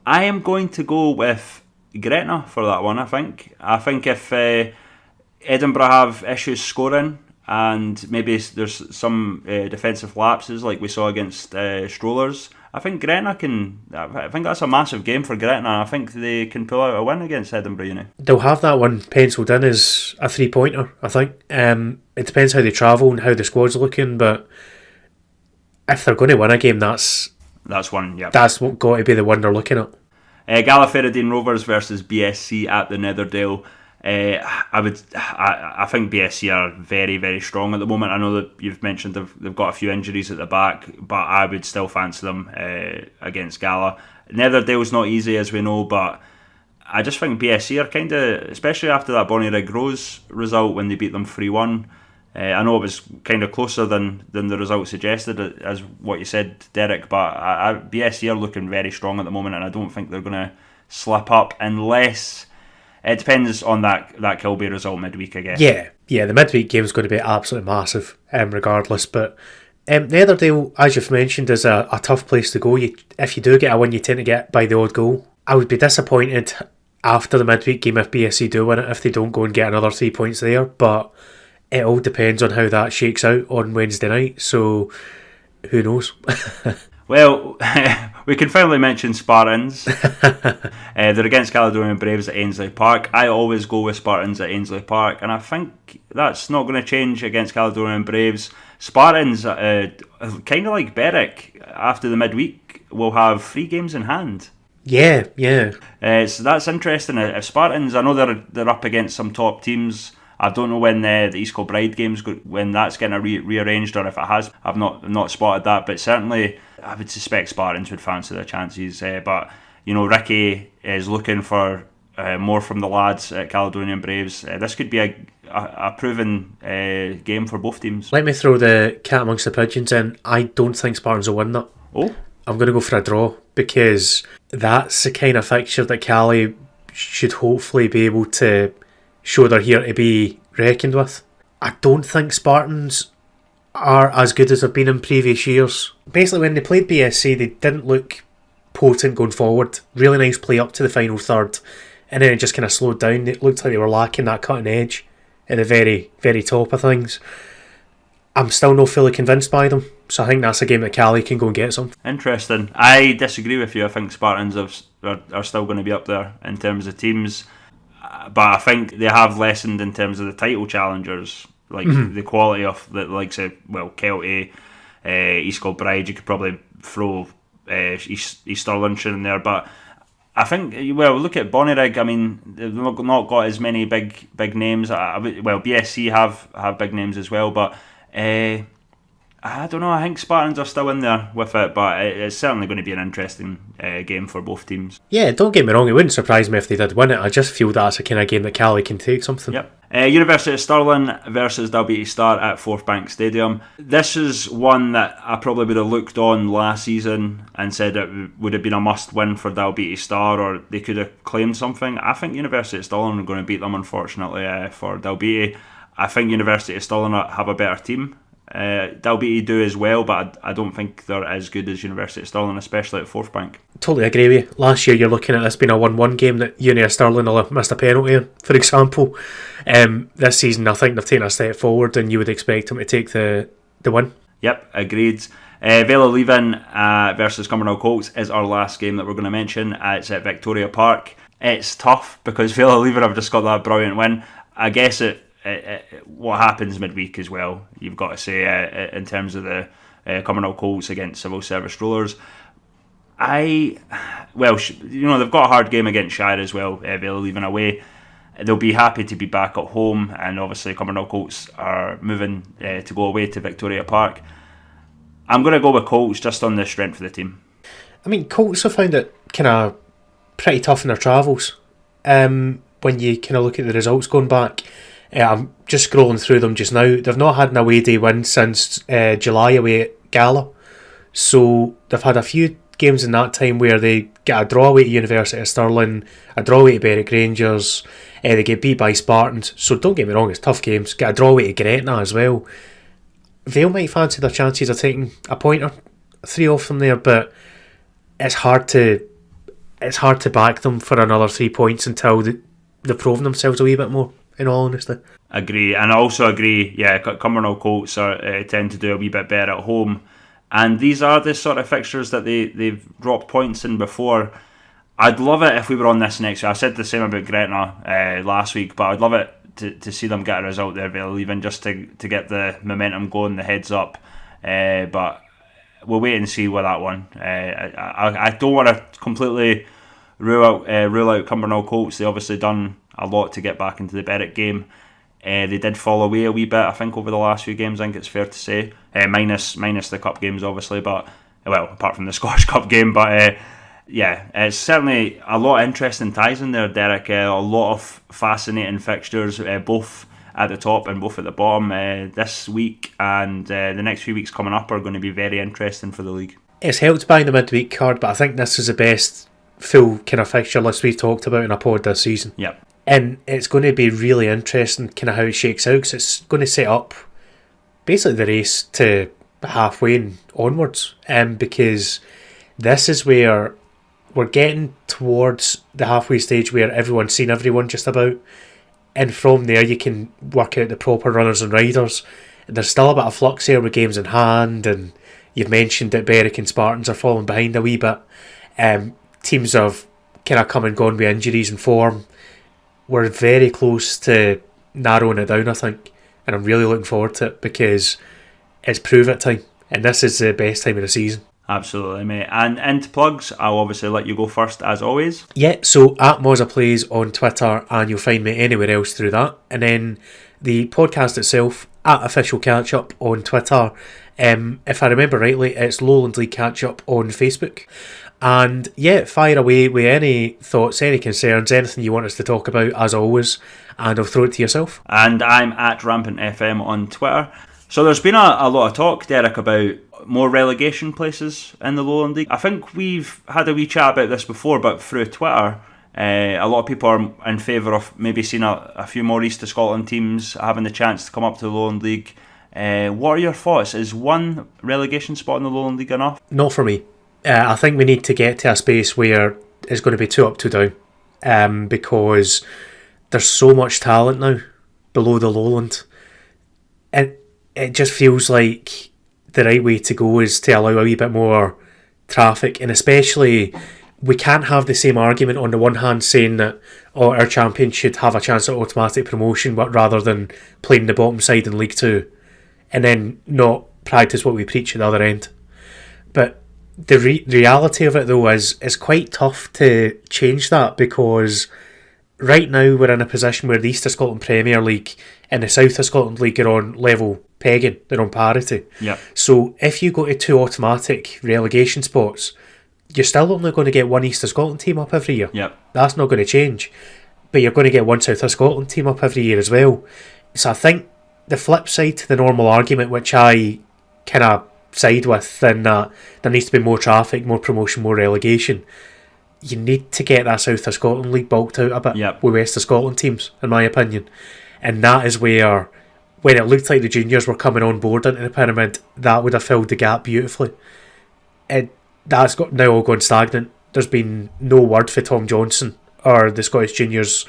I am going to go with Gretna for that one, I think. I think if Edinburgh have issues scoring and maybe there's some defensive lapses like we saw against Strollers, I think Gretna I think that's a massive game for Gretna. I think they can pull out a win against Edinburgh Uni. They'll have that one penciled in as a 3-pointer, I think. It depends how they travel and how the squad's looking, but if they're going to win a game, that's one, yeah. That's got to be the one they're looking at. Gallifreydine Rovers versus BSC at the Netherdale. I think BSC are very, very strong at the moment. I know that you've mentioned they've got a few injuries at the back, but I would still fancy them against Gala. Netherdale's not easy, as we know, but I just think BSC are kind of, especially after that Bonnyrigg Rose result when they beat them 3-1. I know it was kind of closer than the result suggested, as what you said, Derek, but BSC are looking very strong at the moment, and I don't think they're going to slip up unless... It depends on that Kilby result midweek, I guess. Yeah, the midweek game's going to be absolutely massive, regardless. But Netherdale, as you've mentioned, is a tough place to go. If you do get a win, you tend to get by the odd goal. I would be disappointed after the midweek game if BSC do win it, if they don't go and get another 3 points there. But it all depends on how that shakes out on Wednesday night. So who knows? Well, we can finally mention Spartans. They're against Caledonian Braves at Ainsley Park. I always go with Spartans at Ainsley Park, and I think that's not going to change against Caledonian Braves. Spartans, kind of like Berwick, after the midweek, will have 3 games in hand. Yeah. So that's interesting. If Spartans, I know they're up against some top teams. I don't know when the East Kilbride game's when that's getting rearranged, or if it has. I've not spotted that, but certainly I would suspect Spartans would fancy their chances. But you know, Ricky is looking for more from the lads at Caledonian Braves. This could be a proven game for both teams. Let me throw the cat amongst the pigeons in. I don't think Spartans will win that. Oh, I'm going to go for a draw, because that's the kind of fixture that Cali should hopefully be able to show they're here to be reckoned with. I don't think Spartans are as good as they've been in previous years. Basically, when they played BSC, they didn't look potent going forward. Really nice play up to the final third, and then it just kind of slowed down. It looked like they were lacking that cutting edge at the very, very top of things. I'm still not fully convinced by them, so I think that's a game that Cali can go and get some. Interesting. I disagree with you. I think Spartans are still going to be up there in terms of teams. But I think they have lessened in terms of the title challengers, like the quality of the likes of Kelty, East Kilbride. You could probably throw East Stirlingshire in there, but I think, well, look at Bonnyrigg. I mean, they've not got as many big names. Well, BSC have big names as well, but I don't know. I think Spartans are still in there with it, but it's certainly going to be an interesting game for both teams. Yeah, don't get me wrong, it wouldn't surprise me if they did win it. I just feel that's a kind of game that Cali can take something. Yep. University of Stirling versus Dalbeattie Star at Forthbank Stadium. This is one that I probably would have looked on last season and said it would have been a must-win for Dalbeattie Star, or they could have claimed something. I think University of Stirling are going to beat them, unfortunately, for Dalbeattie. I think University of Stirling have a better team. Dalbeattie do as well, but I don't think they're as good as University of Stirling, especially at Forthbank. Totally agree with you. Last year you're looking at this being a 1-1 game that Uni of Stirling will have missed a penalty in, for example. This season I think they've taken a step forward and you would expect them to take the win. Yep, agreed. Vela Leaving versus Cumbernauld Colts is our last game that we're going to mention. It's at Victoria Park. It's tough because Vela Leaving have just got that brilliant win. I guess what happens midweek as well, you've got to say, in terms of the Cumbernauld Colts against Civil Service Rollers. They've got a hard game against Shire as well, Vela Leaving away. They'll be happy to be back at home, and obviously Cumbernauld Colts are moving to go away to Victoria Park. I'm going to go with Colts just on the strength of the team. I mean, Colts have found it kind of pretty tough in their travels. When you kind of look at the results going back, I'm just scrolling through them just now. They've not had an away day win since July away at Gala. So they've had a few games in that time where they get a draw away to University of Stirling, a draw away to Berwick Rangers, they get beat by Spartans. So don't get me wrong, it's tough games. Get a draw away to Gretna as well. Vale might fancy their chances of taking a point or three off them there, but it's hard to back them for another 3 points until they've proven themselves a wee bit more, in all honesty. Agree, and I also agree, Cumbernauld Colts tend to do a wee bit better at home, and these are the sort of fixtures that they've dropped points in before. I'd love it if we were on this next week. I said the same about Gretna last week, but I'd love it to see them get a result there, even just to get the momentum going, the heads up. But we'll wait and see with that one. I don't want to completely rule out Cumbernauld Colts. They obviously done a lot to get back into the Berwick game. They did fall away a wee bit, I think, over the last few games. I think it's fair to say, minus the cup games, obviously, but apart from the Scottish Cup game. But it's certainly a lot of interesting ties in there, Derek. A lot of fascinating fixtures, both at the top and both at the bottom this week, and the next few weeks coming up are going to be very interesting for the league. It's helped by the midweek card, but I think this is the best full kind of fixture list we've talked about in a pod this season. Yep. And it's going to be really interesting kind of how it shakes out, because it's going to set up basically the race to halfway and onwards, because this is where we're getting towards the halfway stage where everyone's seen everyone just about, and from there you can work out the proper runners and riders. There's still a bit of flux here with games in hand, and you've mentioned that Berwick and Spartans are falling behind a wee bit. Teams have kind of come and gone with injuries and form. We're very close to narrowing it down, I think, and I'm really looking forward to it because it's prove-it time, and this is the best time of the season. Absolutely, mate. And into plugs, I'll obviously let you go first, as always. Yeah, so at Moza Plays on Twitter, and you'll find me anywhere else through that. And then the podcast itself, at Official Catchup on Twitter. If I remember rightly, it's Lowland League Catchup on Facebook. And yeah, fire away with any thoughts, any concerns, anything you want us to talk about, as always, and I'll throw it to yourself. And I'm at Rampant FM on Twitter. So there's been a lot of talk, Derek, about more relegation places in the Lowland League. I think we've had a wee chat about this before, but through Twitter, a lot of people are in favour of maybe seeing a few more East of Scotland teams having the chance to come up to the Lowland League. What are your thoughts? Is one relegation spot in the Lowland League enough? Not for me. I think we need to get to a space where it's going to be 2 up, 2 down, because there's so much talent now below the Lowland, and it just feels like the right way to go is to allow a wee bit more traffic, and especially we can't have the same argument on the one hand saying that our champion should have a chance at automatic promotion, but rather than playing the bottom side in League 2, and then not practice what we preach at the other end. But the reality of it though is quite tough to change that, because right now we're in a position where the East of Scotland Premier League and the South of Scotland League are on level pegging, they're on parity. Yeah. So if you go to 2 automatic relegation spots, you're still only going to get one East of Scotland team up every year. Yep. That's not going to change. But you're going to get one South of Scotland team up every year as well. So I think the flip side to the normal argument, which I kind of side with, in that there needs to be more traffic, more promotion, more relegation, you need to get that South of Scotland League bulked out a bit. Yep. With West of Scotland teams, in my opinion. And that is where, when it looked like the juniors were coming on board into the pyramid, that would have filled the gap beautifully. That's got now all gone stagnant. There's been no word for Tom Johnson or the Scottish juniors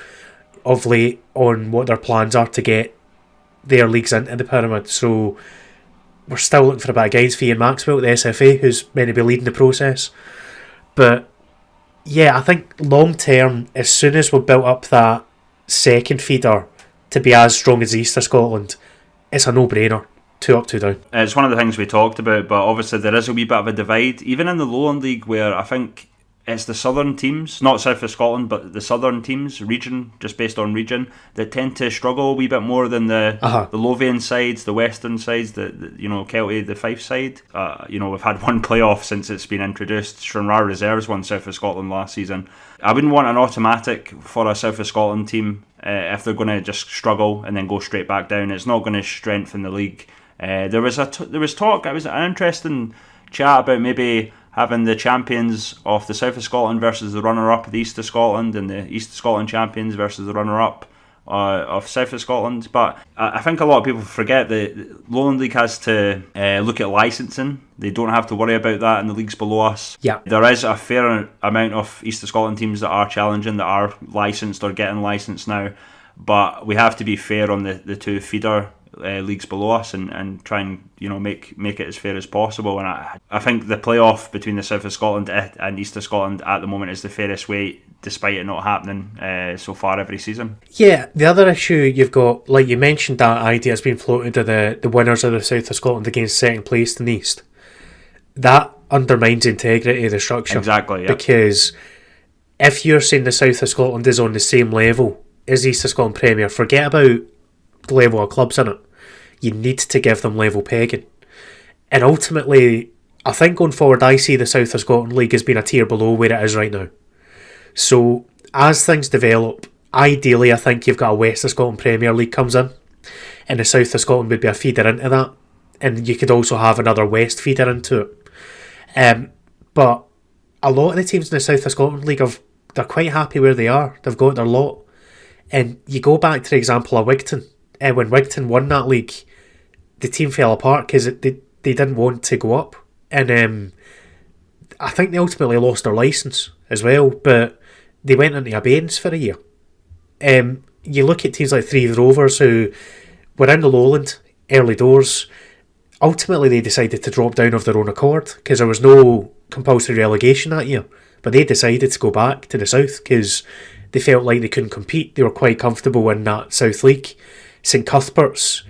of late on what their plans are to get their leagues into the pyramid. So we're still looking for a bit of guidance for Ian Maxwell at the SFA, who's meant to be leading the process. But yeah, I think long term, as soon as we've built up that second feeder to be as strong as the East of Scotland, it's a no-brainer. 2 up, 2 down. It's one of the things we talked about, but obviously there is a wee bit of a divide, even in the Lowland League, where I think it's the southern teams, not South of Scotland, but the southern teams, region, just based on region, that tend to struggle a wee bit more than the Lothian sides, the western sides, the Kelty, the Fife side. We've had one playoff since it's been introduced. Stranraer Reserves won South of Scotland last season. I wouldn't want an automatic for a South of Scotland team if they're going to just struggle and then go straight back down. It's not going to strengthen the league. There was talk. It was an interesting chat about maybe having the champions of the South of Scotland versus the runner-up of the East of Scotland, and the East of Scotland champions versus the runner-up of South of Scotland. But I think a lot of people forget that Lowland League has to look at licensing. They don't have to worry about that in the leagues below us. Yeah. There is a fair amount of East of Scotland teams that are challenging, that are licensed or getting licensed now. But we have to be fair on the 2 feeder leagues below us and try and make it as fair as possible. And I think the playoff between the South of Scotland and East of Scotland at the moment is the fairest way, despite it not happening so far every season. Yeah, the other issue you've got, like you mentioned, that idea has been floated of the winners of the South of Scotland against second place in the East. That undermines the integrity of the structure. Exactly, yeah. Because if you're saying the South of Scotland is on the same level as the East of Scotland Premier, forget about the level of clubs in it. You need to give them level pegging. And ultimately, I think going forward, I see the South of Scotland League as being a tier below where it is right now. So as things develop, ideally I think you've got a West of Scotland Premier League comes in, and the South of Scotland would be a feeder into that, and you could also have another West feeder into it. But a lot of the teams in the South of Scotland League, they're quite happy where they are. They've got their lot. And you go back to the example of Wigton. When Wigton won that league, the team fell apart because they didn't want to go up. And I think they ultimately lost their licence as well, but they went into abeyance for a year. You look at teams like Three Rovers, who were in the Lowland early doors. Ultimately, they decided to drop down of their own accord because there was no compulsory relegation that year. But they decided to go back to the South because they felt like they couldn't compete. They were quite comfortable in that South League. St Cuthbert's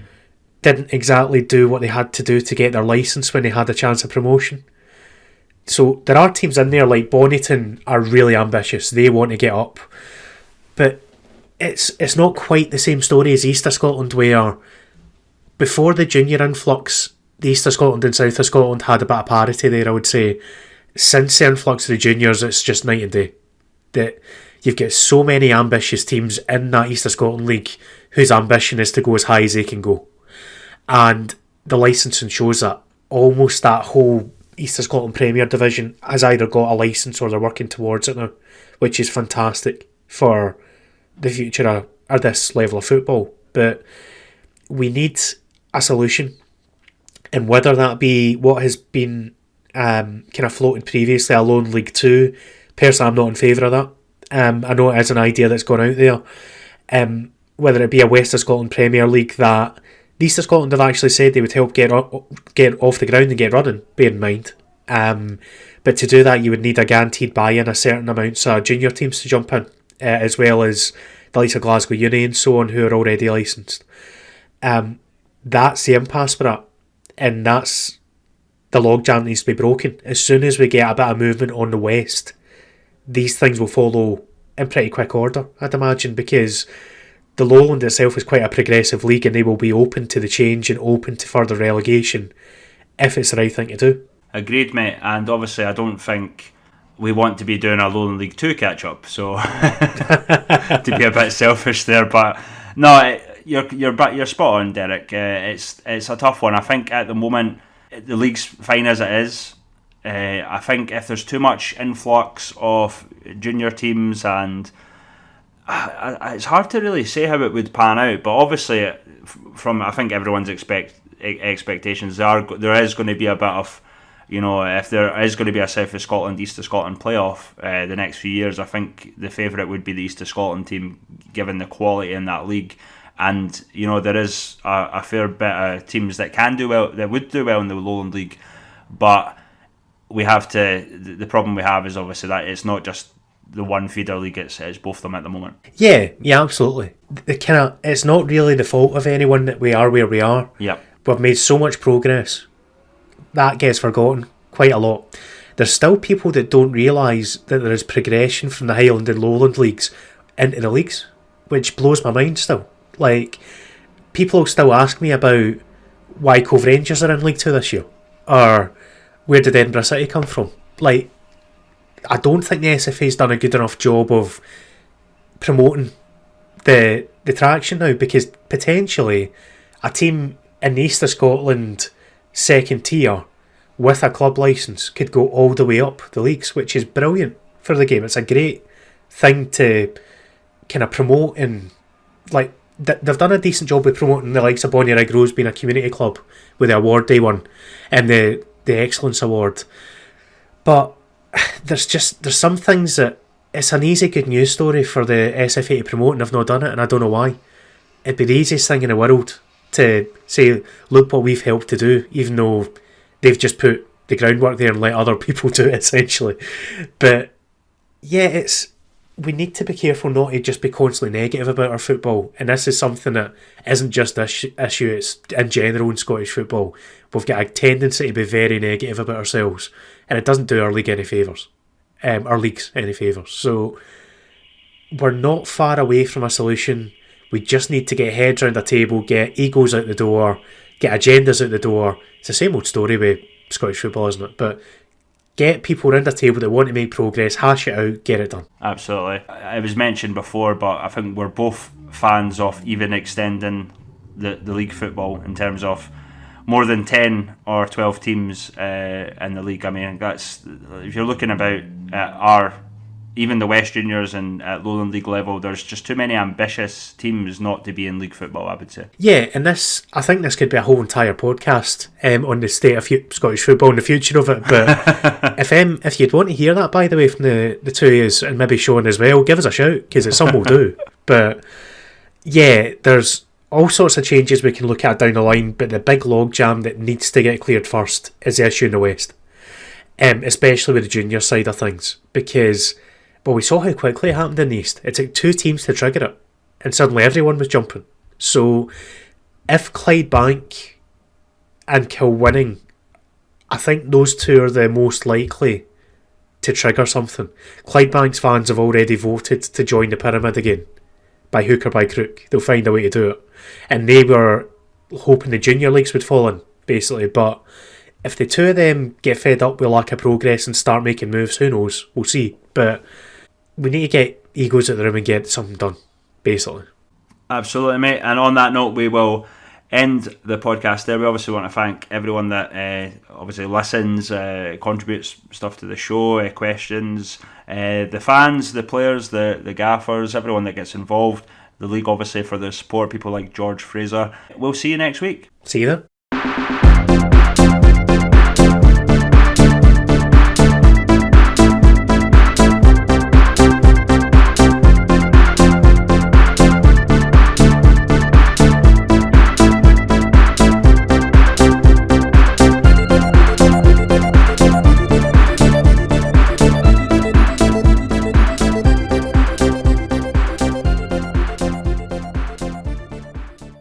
didn't exactly do what they had to do to get their licence when they had a chance of promotion. So there are teams in there like Bonnyton are really ambitious. They want to get up. But it's not quite the same story as East of Scotland, where before the junior influx, the East of Scotland and South of Scotland had a bit of parity there, I would say. Since the influx of the juniors, it's just night and day. That you've got so many ambitious teams in that East of Scotland League whose ambition is to go as high as they can go. And the licensing shows that almost that whole East of Scotland Premier Division has either got a licence or they're working towards it now, which is fantastic for the future of this level of football. But we need a solution, and whether that be what has been kind of floated previously, a Lone League 2, personally I'm not in favour of that. I know it is an idea that's gone out there. Whether it be a West of Scotland Premier League that the East of Scotland have actually said they would help get off the ground and get running, bear in mind. But to do that, you would need a guaranteed buy-in, a certain amount of junior teams to jump in, as well as the likes of Glasgow Uni and so on, who are already licensed. That's the impasse for that. And that's the logjam needs to be broken. As soon as we get a bit of movement on the West, these things will follow in pretty quick order, I'd imagine, because the Lowland itself is quite a progressive league and they will be open to the change and open to further relegation if it's the right thing to do. Agreed, mate. And obviously I don't think we want to be doing a Lowland League 2 catch-up, so to be a bit selfish there, but no, you're spot on, Derek. It's a tough one. I think at the moment the league's fine as it is. I think if there's too much influx of junior teams, and it's hard to really say how it would pan out, but obviously from I think everyone's expectations, there is going to be a bit of, if there is going to be a South of Scotland, East of Scotland playoff the next few years, I think the favourite would be the East of Scotland team, given the quality in that league. And there is a fair bit of teams that can do well, that would do well in the Lowland League, but the problem we have is obviously that it's not just the one feeder league, it's both of them at the moment. Yeah, absolutely. It's not really the fault of anyone that we are where we are. Yeah, we've made so much progress that gets forgotten quite a lot. There's still people that don't realise that there is progression from the Highland and Lowland leagues into the leagues, which blows my mind still. Like, people still ask me about why Cove Rangers are in League 2 this year, or where did Edinburgh City come from. Like, I don't think the SFA's done a good enough job of promoting the traction now, because potentially a team in the East of Scotland second tier with a club licence could go all the way up the leagues, which is brilliant for the game. It's a great thing to kind of promote, and like they've done a decent job with promoting the likes of Bonnie Rig Rose being a community club with the award they won and the Excellence Award. But there's some things that it's an easy good news story for the SFA to promote, and they've not done it, and I don't know why. It'd be the easiest thing in the world to say, look what we've helped to do, even though they've just put the groundwork there and let other people do it, essentially. But yeah, we need to be careful not to just be constantly negative about our football, and this is something that isn't just this issue, it's in general in Scottish football. We've got a tendency to be very negative about ourselves, and it doesn't do our league any favours, our leagues any favours. So we're not far away from a solution. We just need to get heads around the table, get egos out the door, get agendas out the door. It's the same old story with Scottish football, isn't it? But get people around the table that want to make progress, hash it out, get it done. Absolutely. It was mentioned before, but I think we're both fans of even extending the league football in terms of more than 10 or 12 teams in the league. I mean, that's, if you're looking about even the West Juniors and at Lowland League level, there's just too many ambitious teams not to be in league football, I would say. Yeah, and I think this could be a whole entire podcast on the state of Scottish football and the future of it. But if you'd want to hear that, by the way, from the two of us, and maybe Sean as well, give us a shout, because it's something we'll do. But yeah, there's all sorts of changes we can look at down the line, but the big logjam that needs to get cleared first is the issue in the West, especially with the junior side of things, because we saw how quickly it happened in the East. It took 2 teams to trigger it, and suddenly everyone was jumping. So if Clydebank and Kilwinning, I think those 2 are the most likely to trigger something. Clydebank's fans have already voted to join the pyramid again, by hook or by crook. They'll find a way to do it. And they were hoping the junior leagues would fall in, basically. But if the 2 of them get fed up with lack of progress and start making moves, who knows? We'll see. But we need to get egos out of the room and get something done, basically. Absolutely, mate. And on that note, we will end the podcast there. We obviously want to thank everyone that obviously listens, contributes stuff to the show, questions, the fans, the players, the gaffers, everyone that gets involved, the league obviously for the support, people like George Fraser. We'll see you next week. See you then.